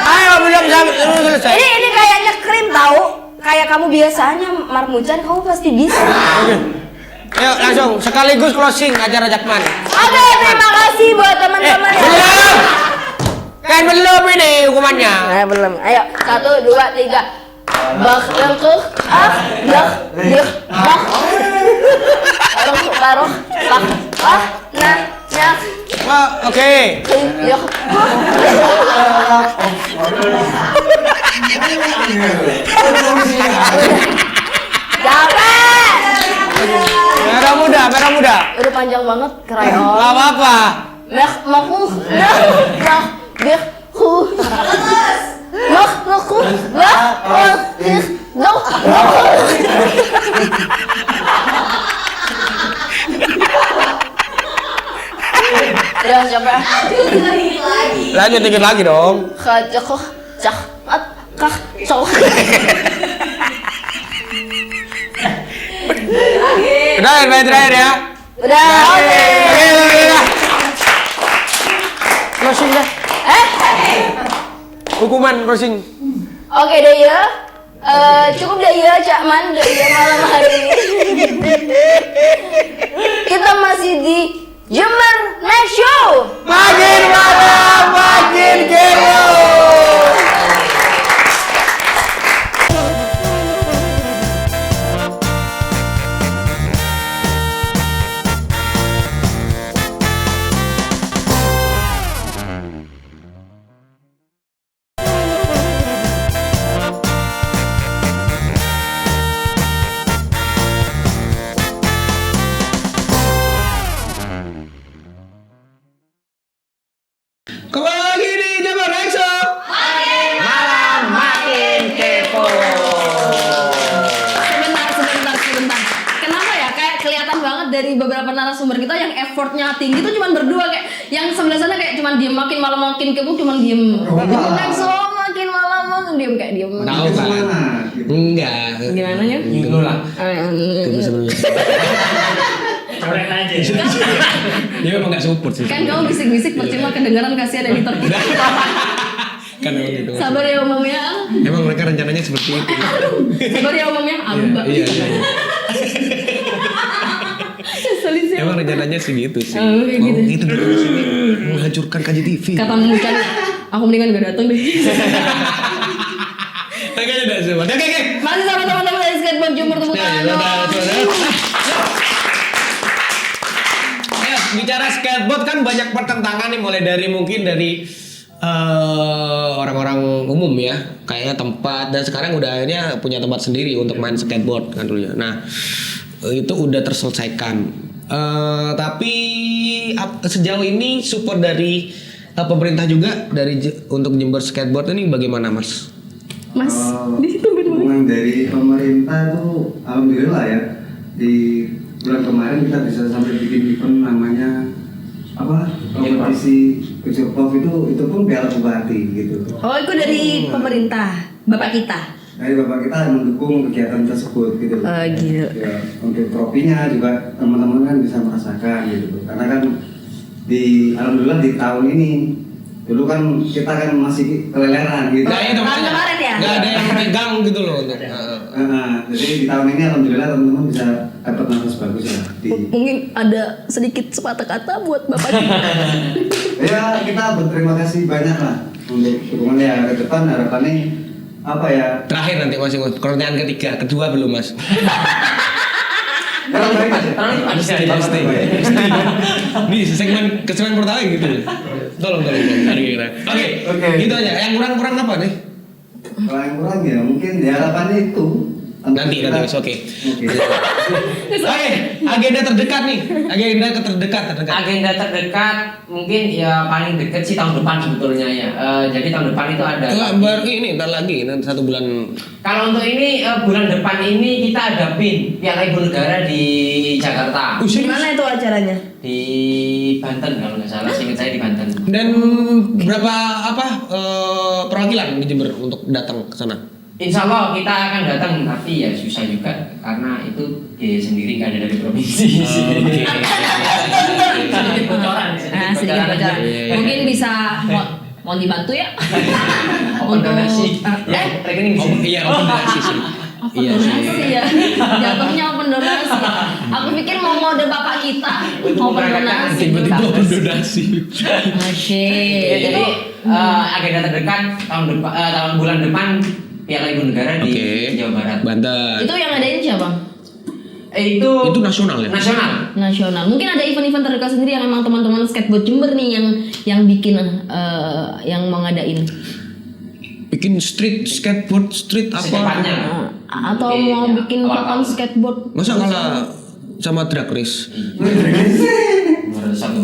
Ayo belum selesai. Ini kayaknya krim tahu. Kayak kamu biasanya Marmucan, kamu pasti bisa. Ayo langsung sekaligus closing acara Jakman. Oke, terima kasih buat teman-teman yang Kan belum ini hukumannya. belum. Ayo, 1, 2, 3. Bak lengkuh, dah, bak. Baruh, bak, nyak. Oke. Capek. Merah muda. Udah panjang banget, krayon. Gak apa-apa. Maku, dah, Udah capek. Lanjut dikit lagi dong. Udah yang terakhir ya. Udah. Oke. Closing dah. Hukuman closing. Oke deh ya. Cukup deh ya Cakman deh ya malam hari ini. Kita masih di Jember Night Show. Makin malam makin gelo. Kembali lagi di Jember Night Show. Malam makin kepo. Sebentar. Kenapa ya kayak kelihatan banget dari beberapa narasumber kita yang effortnya tinggi tuh cuma berdua, kayak yang sebelah sana kayak cuma diem, makin malam makin kepo cuma diem. Night Show makin malam makin diem kayak diem. Tahu kan? Enggak. Gimana ya? Dulu lah. Coret aja. Dia memang nggak support sih. Kan kamu bisik-bisik percuma kedengaran, kasihan editor kita. Kan memang gitu. Sabar ya umumnya. Emang mereka rencananya seperti itu. Sabar ya umumnya. Mbak. Iya. Selin sih. Emang rencananya segitu sih. Oh, kayak gitu. Itu dari sini menghancurkan KJTV. Kata Mucan, aku mendingan gak datang deh. Kayaknya udah semua. Oke. Masih sama teman-teman dari Skateboard Jember, tepuk tangan dong. Bicara skateboard kan banyak pertentangan nih, mulai dari mungkin dari orang-orang umum ya, kayaknya tempat, dan sekarang udah akhirnya punya tempat sendiri untuk main skateboard kan dulunya. Nah itu udah terselesaikan. Tapi sejauh ini support dari pemerintah juga untuk Jember Skateboard ini bagaimana Mas? Mas, di situ dukungan dari pemerintah tuh alhamdulillah ya. Di bulan kemarin kita bisa sampai bikin event namanya kompetisi Kujurpov itu pun Piala Bupati gitu. Oh, itu dari pemerintah, bapak kita. Dari bapak kita mendukung kegiatan tersebut gitu. Gitu. Ya, untuk trofinya juga teman-teman kan bisa merasakan gitu. Karena kan alhamdulillah di tahun ini dulu kan kita kan masih keleleran gitu. Nah, itu Tahun kemarin ya? Nggak ada yang megang gitu loh untuk. Jadi di tahun ini alhamdulillah teman-teman bisa dapat nafas bagus ya. Mungkin ada sedikit sepatah kata buat bapak kita. Ya kita berterima kasih banyak lah untuk dukungan ya ke depan, harapannya apa ya? Terakhir nanti Mas, pertanyaan ketiga, kedua belum Mas? Kalau baik aja. Pasti. Nih segmen pertama gitu. Tolong kira-kira. Oke. Gitu aja. Yang kurang apa nih? Kalau yang kurang ya mungkin harapannya itu. Nanti oke. Agenda terdekat nih. Agenda terdekat mungkin ya paling dekat sih tahun depan sebetulnya ya. Jadi tahun depan itu ada. Baru ini ntar lagi 1 bulan. Kalau untuk ini bulan depan ini kita ada Piala Ibu Negara di Jakarta. Di mana itu acaranya? Di Banten kalau nggak salah, seingat saya di Banten. Dan berapa perwakilan di Jember untuk datang ke sana? Insya Allah kita akan datang, tapi ya susah juga karena itu biaya sendiri nggak ada dari provinsi. Sedikit bocoran. Mungkin bisa mau dibantu ya? Open donasi. Rekening di sini. Iya, open donasi sih. Open donasi ya. Jatuhnya open donasi. Aku pikir mau mode bapak kita. Open donasi. Tiba-tiba open donasi. Oke. Jadi agenda terdekat tahun bulan depan Piala Ibu Negara di Jawa Barat. Banten. Itu yang ngadain siapa? Itu nasional ya? Nasional. Mungkin ada event-event terdekat sendiri yang memang teman-teman skateboard Jember nih yang bikin yang mau ngadain. Bikin skateboard apa? Atau mau bikin papan skateboard. Masa kalah sama drag race?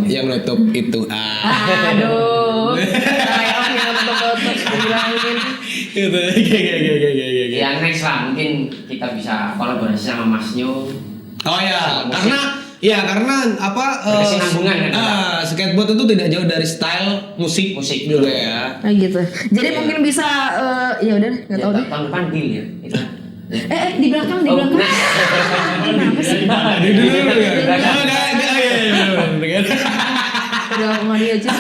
Yang laptop itu. Aduh. Yang laptop bilangin. Gitu. Yang next lah mungkin kita bisa kolaborasi sama Mas Nyo. Oh ya, karena apa? Kesinambungan skateboard itu tidak jauh dari style musik juga ya. Gitu. Jadi mungkin bisa ya udah nggak tahu deh. Tahun depan deal ya kita. Di belakang. Kenapa sih? Udah ngomongin aja.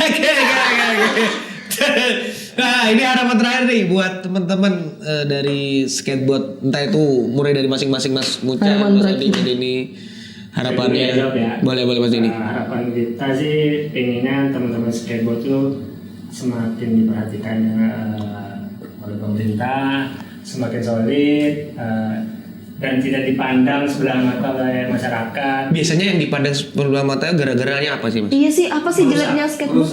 Nah, ini harapan terakhir nih buat teman-teman dari skateboard, entah itu mulai dari masing-masing Mas Mucan, Mas Adi, ini harapannya. Boleh Mas ini. Harapan kita sih pengennya teman-teman skateboard tuh semakin diperhatikan oleh pemerintah, semakin solid dan tidak dipandang sebelah mata oleh masyarakat. Biasanya yang dipandang sebelah mata gara-garanya apa sih, Mas? Iya sih, apa sih jeleknya skateboard?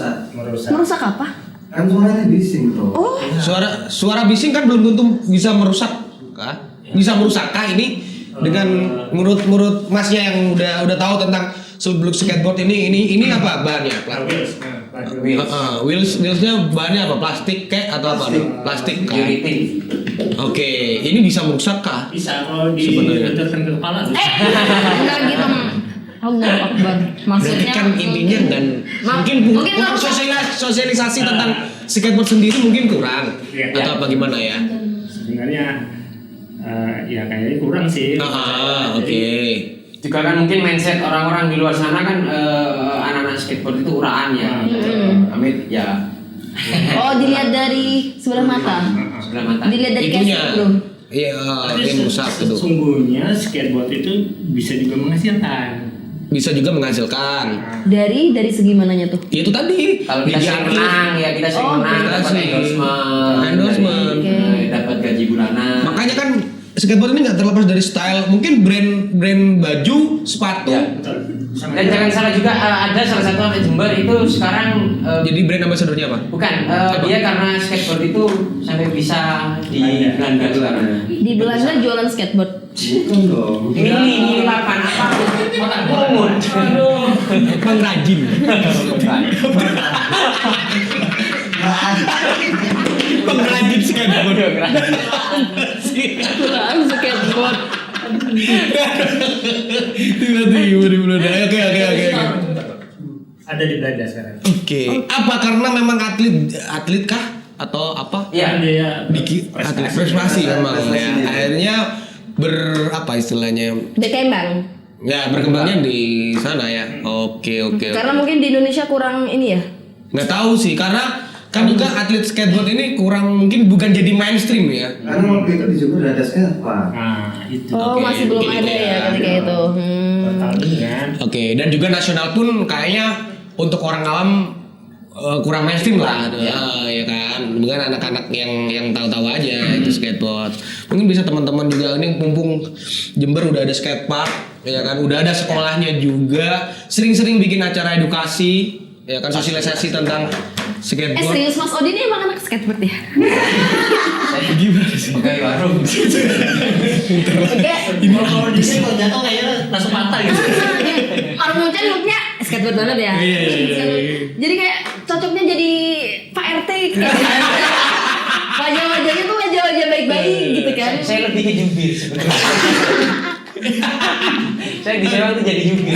Merusak apa? Kan suaranya bising tuh. Oh. Suara bising kan belum tentu bisa merusak kah? Bisa merusakkah ini dengan menurut Masnya yang udah tahu tentang seluk-beluk skateboard ini apa bahannya? Wheelsnya bahannya apa? Plastik atau apa? Plastik kan? Oke, ini bisa merusak kah? Bisa kalau dibenturkan ke kepala. Enggak gitu. Allah Akbar. Maksudnya kan intinya dan mungkin sosialisasi tentang skateboard sendiri mungkin kurang atau apa gimana ya? Sebenarnya ya kayaknya kurang sih. Oke. Juga kan mungkin mindset orang-orang di luar sana kan anak-anak skateboard itu uraan ya. Amit ya. Oh, dilihat dari sebelah mata. Dilihat dari casing bro. Iya, yang rusak itu. Sesungguhnya skateboard itu bisa juga menghasilkan. Bisa juga menghasilkan. Dari segi mananya tuh? Itu tadi. Kalau kita sering menang ya kita sering menang dapat endorsement. Dapat gaji bulanan. Makanya kan skateboard ini nggak terlepas dari style. Mungkin brand baju, sepatu. Ya, dan jangan salah juga ada salah satu anak Jember itu sekarang jadi brand ambassador-nya apa? Bukan, dia karena skateboard itu sampai bisa di Belanda sekarang. Di Belanda jualan skateboard. Bukan dong. Ini papan apa? Pungut. Aduh. Pengrajin. Pengrajin skateboard. Skateboard. Tiba-tiba di Belanda. Oke. Ada di Belanda sekarang. Oke. Apa karena memang atlet kah atau apa? Iya, dia atlet prestasi memang ya. Akhirnya apa istilahnya? Berkembang. Ya, berkembangnya di sana ya. Oke. Karena mungkin di Indonesia kurang ini ya. Nggak tahu sih, karena kan juga atlet skateboard ini mungkin bukan jadi mainstream ya. Karena waktu itu di Jember ada skatepark. Itu. Oh, masih belum ada ya ketika itu. Oke, dan juga nasional pun kayaknya untuk orang awam kurang mainstream lah, ya kan. Bukan anak-anak yang tahu-tahu aja itu skateboard. Mungkin bisa teman-teman juga ini mumpung Jember udah ada skatepark, ya kan. Udah ada sekolahnya juga. Sering-sering bikin acara edukasi, ya kan, sosialisasi tentang skateboard. Serius Mas Odi ini emang anak skateboard ya? Gimana? Pegawai warung. Kayak Kalau di sini kalau jatuh kayaknya langsung patah gitu. Orang Muncan looknya skateboard banget ya. Iya. Jadi kayak cocoknya jadi Pak RT kayak. Wajah-wajahnya tuh wajah-wajah baik-baik gitu kan. Saya lebih ke jubir sebenarnya. Saya di sewa tuh jadi jubir.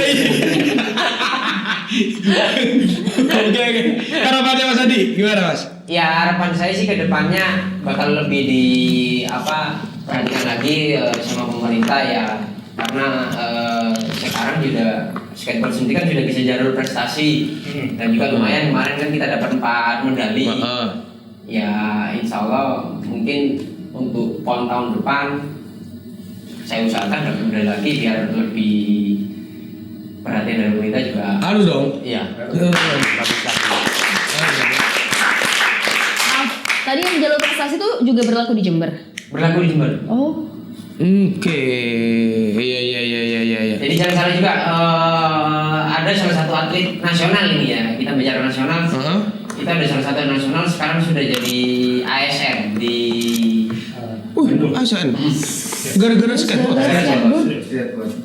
Oke. Harapannya Mas Adi gimana Mas? Ya harapan saya sih ke depannya bakal lebih di perhatikan lagi sama pemerintah ya, karena sekarang juga skateboard sendiri kan sudah bisa jalur prestasi dan juga lumayan kemarin kan kita dapat 4 medali. Ya insya Allah mungkin untuk PON tahun depan saya usahakan dapat medali lagi biar lebih perhatian dari pemerintah juga. Harus dong. Iya. Tadi yang jalur prestasi tuh juga berlaku di Jember. Berlaku di Jember. Oh. Oke. Iya. Jadi jangan salah juga ada salah satu atlet nasional ini ya, kita bicara nasional. Kita ada salah satu nasional sekarang sudah jadi ASN di ASN. Gara-gara skateboard.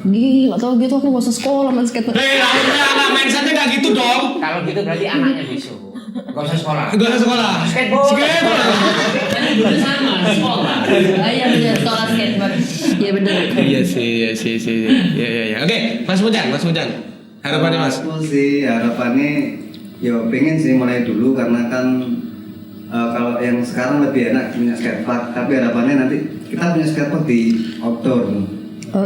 Gila, tau gitu aku gak usah sekolah main skateboard. Enggak, mindsetnya enggak gitu dong. Kalau gitu berarti anaknya besok. Gak usah sekolah. Gak usah sekolah. Skateboard. Kan juga sama sekolah. Iya bener, sekolah skateboard. Iya bener. Iya sih. Iya. Oke, Mas Mujan. Harapannya Mas? Aku sih harapannya ya pengen sih mulai dulu karena kan kalau yang sekarang lebih enak punya skatepark, tapi harapannya nanti kita punya skatepark di outdoor.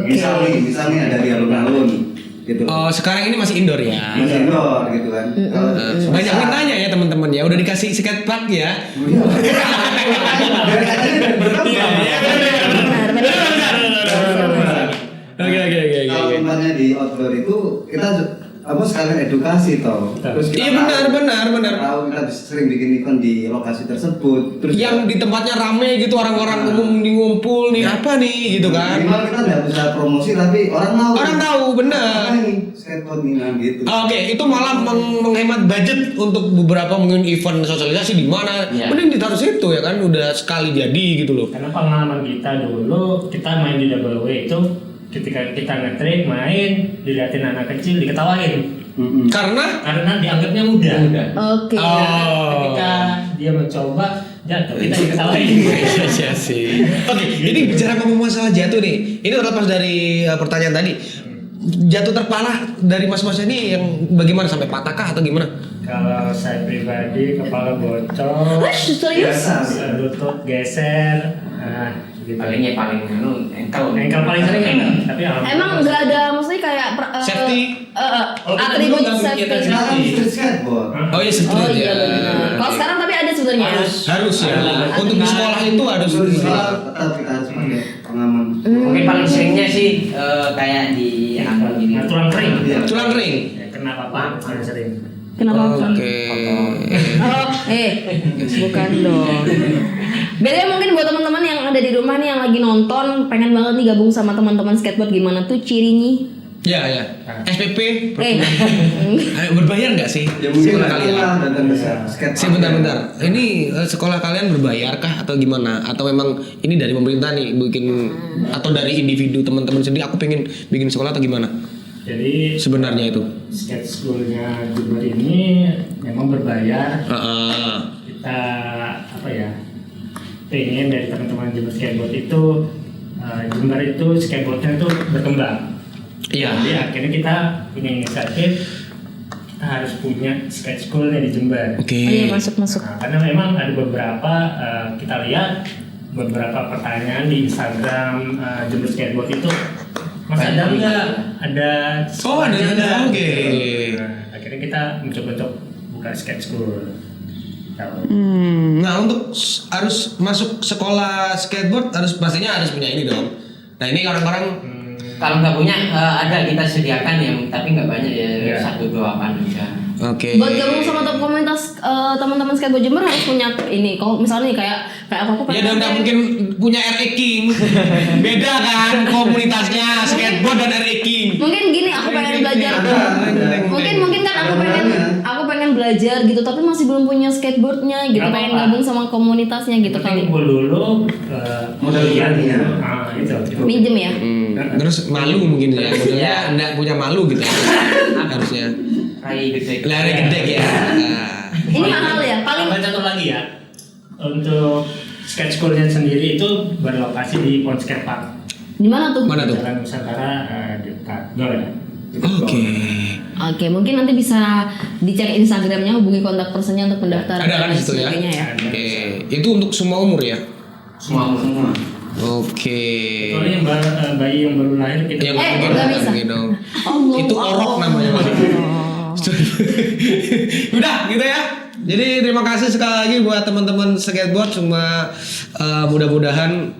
Misalnya ada di alun-alun gitu. Oh, sekarang ini masih indoor ya? Masih indoor gitu kan. Banyak yang nanya ya teman-teman ya, udah dikasih skatepark ya? Oke. Kalau tempatnya di outdoor itu kita sekalian edukasi toh. Terus kita benar. tahu kita sering bikin event di lokasi tersebut. Terus yang di tempatnya rame gitu, orang-orang umum ngumpul nih apa nih gitu kan? minimal kita nggak bisa promosi tapi orang tahu. Benar. Apa nih skateboard nih gitu. Oke, itu malah menghemat budget untuk beberapa mungkin event sosialisasi di mana. Mending ditaruh situ ya kan, udah sekali jadi gitu loh. Karena pengalaman kita dulu, kita main di double way itu ketika kita nge-trick main dilihatin anak kecil diketawain. Karena dianggapnya mudah. Oke. Ketika dia mencoba jatuh kita diketawain. Iya sih. Oke, jadi bicara ngomong masalah jatuh nih. Ini terlepas dari pertanyaan tadi. Jatuh terparah dari mas-mas ini yang bagaimana, sampai patakah atau gimana? Kalau saya pribadi kepala bocor, serius? lutut geser, gitu. Paling engkel paling sering engkel. Tapi Emang nggak ada maksudnya kayak safety? atribut safety. Skateboard. Oh iya, Oh iya benar. Kalau sekarang tapi ada sebenarnya. Harus ya. Untuk di sekolah itu harus. Tetap kita harus pakai pengaman. Mungkin paling seringnya sih kayak di apa gini. tulang kering. Tulang kering. Ya, kenapa Pak? Paling sering. Kenapa? Oke. Bukan dong. Beda mungkin buat teman-teman yang ada di rumah nih yang lagi nonton, pengen banget nih gabung sama teman-teman skateboard, gimana tuh cirinya? Ya. SPP. Eh. Berbayar nggak sih? Ya mungkin Sekolah kalian? datang ke skatepark. Sebentar. Ini sekolah kalian berbayar kah atau gimana? Atau memang ini dari pemerintah nih bikin, atau dari individu teman-teman sendiri? Aku pengen bikin sekolah atau gimana? Jadi Sebenarnya itu. skate schoolnya Jember ini memang berbayar. Kita pengen dari teman-teman Jember skateboard itu Jember itu skateboardnya itu berkembang. Iya. Jadi akhirnya kita punya inisiatif, kita harus punya skate schoolnya di Jember. Oke. Oh iya, masuk. Nah, karena memang ada beberapa kita lihat beberapa pertanyaan di Instagram Jember skateboard itu, Mas ada nggak ada? Oh ada. Oke. Nah, akhirnya kita mencoba buka skate school. Nah untuk harus masuk sekolah skateboard pastinya harus punya ini dong. Nah ini orang-orang Kalau nggak punya ada kita sediakan yang tapi nggak banyak ya, 1-2 apa aja. Oke. Buat gabung sama komunitas teman-teman skateboard Jember harus punya ini. Kalau misalnya nih kayak aku Ya udah mungkin punya RE King. Beda kan komunitasnya skateboard dan RE King. Mungkin gini, aku pengen belajar. Mungkin kan aku pengen pengen belajar gitu tapi masih belum punya skateboardnya gitu, Gak pengen apa-apa. gabung sama komunitasnya gitu Kita kali. kumpul dulu Modal iya, itu. Minjem ya. Terus malu mungkin ya, modelnya nggak punya malu gitu ya. Harusnya. Rai gede. Lari gede ya. Nah. Ini mahal ya, paling Tambah satu lagi ya, untuk skate schoolnya sendiri itu berlokasi di Pond Skate Park. di mana tuh? Mana tuh? Jalan Nusantara dekat Gol ya. Oke. Oke, mungkin nanti bisa dicek Instagramnya, hubungi kontak personnya untuk pendaftaran. Ada kan di situ ya? sebagainya ya. Oke. Itu untuk semua umur ya? Semua. Oke. Kecuali yang bayi yang baru lahir kita Yang nggak bisa. gitu. Allah. Itu orok namanya. Udah gitu ya. Jadi terima kasih sekali lagi buat teman-teman skateboard semua, mudah-mudahan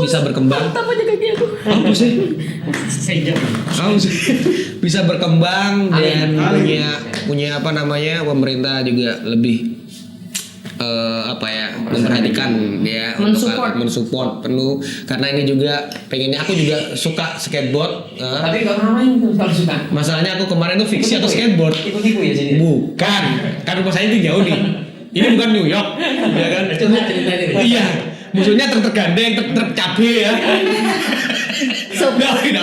bisa berkembang. Apa aja kaki aku? Apa sih? sejak Bisa berkembang dan punya apa namanya, pemerintah juga lebih memperhatikan ya, mensupport penuh, karena ini juga pengennya, aku juga suka skateboard. Tapi gak pernah main tuh kalau suka. Masalahnya aku kemarin tuh fiksi atau skateboard. Tipu-tipu ya sini. Bukan, kan rumah saya itu jauh nih. Ini bukan New York, ya kan? Coba ceritain ini. Iya, musuhnya tergandeng, tercabe ya.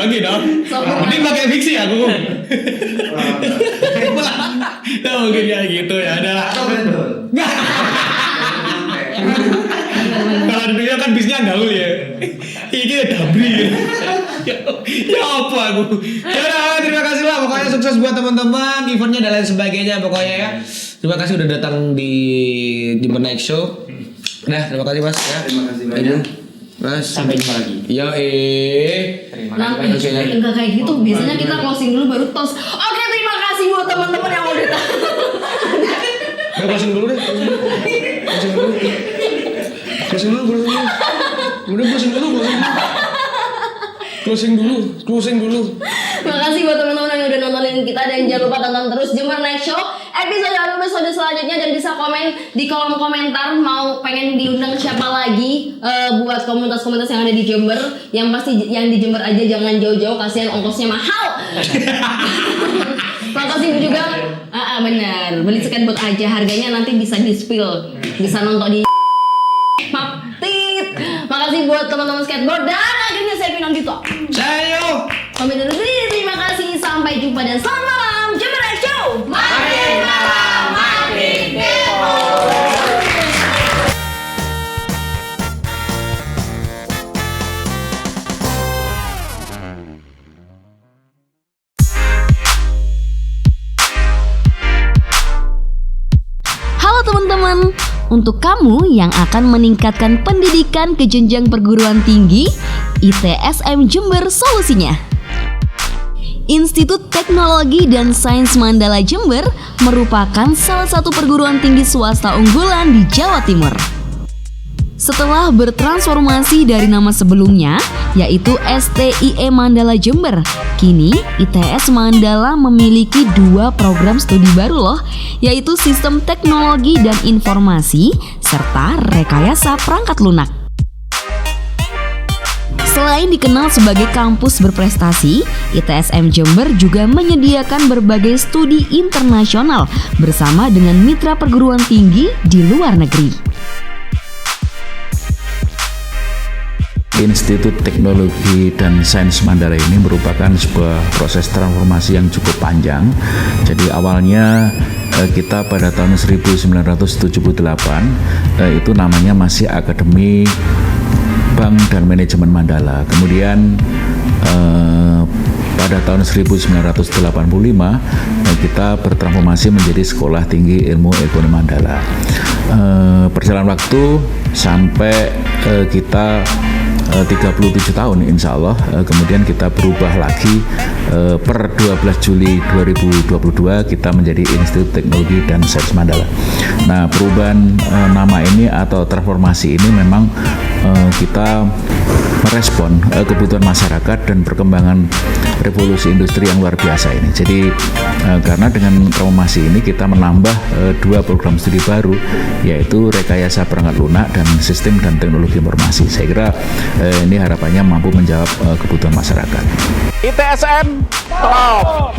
Oke dong. Mending pakai fiksi aku. Nah, mungkin ya gitu ya. Adalah. Kalau di dunia kan bisnya gaul ya. Ini dabri. Ya apa aku? Ya udah, terima kasih lah. Pokoknya sukses buat teman-teman, eventnya dan lain sebagainya. Pokoknya ya. Terima kasih udah datang di Jember Night Show. Nah, terima kasih Mas. Ya. Terima kasih banyak. Mas. Sampai jumpa lagi. Ya Terima Nanti kasih. enggak kayak gitu. Biasanya kita closing dulu baru tos. Oke, terima kasih buat teman-teman yang udah datang. Closing dulu deh. Closing dulu. Udah closing dulu. Makasih buat teman-teman yang udah nontonin kita, dan jangan lupa tonton terus Jember Night Show episode selanjutnya, dan bisa komen di kolom komentar mau pengen diundang siapa lagi buat komunitas-komunitas yang ada di Jember. Yang pasti yang di Jember aja, jangan jauh-jauh, kasihan ongkosnya mahal. Makasih juga. Benar, beli skateboard aja, harganya nanti bisa di spill, bisa nonton di Maptit. Makasih buat teman-teman skateboard, dan akhirnya saya Pinang Dito. Sayo. Pamit undur diri, terima kasih, sampai jumpa dan selamat malam Jember Night Show. Makin malam makin kepo. Halo teman-teman, untuk kamu yang akan meningkatkan pendidikan ke jenjang perguruan tinggi, ITSM Jember solusinya. Institut Teknologi dan Sains Mandala Jember merupakan salah satu perguruan tinggi swasta unggulan di Jawa Timur. Setelah bertransformasi dari nama sebelumnya, yaitu STIE Mandala Jember, kini ITS Mandala memiliki 2 program studi baru loh, yaitu Sistem Teknologi dan Informasi serta Rekayasa Perangkat Lunak. Selain dikenal sebagai kampus berprestasi, ITSM Jember juga menyediakan berbagai studi internasional bersama dengan mitra perguruan tinggi di luar negeri. Institut Teknologi dan Sains Mandala ini merupakan sebuah proses transformasi yang cukup panjang. Jadi awalnya kita pada tahun 1978 itu namanya masih Akademi Bank dan Manajemen Mandala. Kemudian pada tahun 1985 kita bertransformasi menjadi Sekolah Tinggi Ilmu Ekonomi Mandala. Perjalanan waktu sampai kita 37 tahun insya Allah, kemudian kita berubah lagi per 12 Juli 2022 kita menjadi Institut Teknologi dan Sains Mandala. Nah, perubahan nama ini atau transformasi ini memang kita merespon kebutuhan masyarakat dan perkembangan revolusi industri yang luar biasa ini. Jadi karena dengan transformasi ini kita menambah 2 program studi baru, yaitu Rekayasa Perangkat Lunak dan Sistem dan Teknologi Informasi. Saya kira ini harapannya mampu menjawab kebutuhan masyarakat. ITSM Top.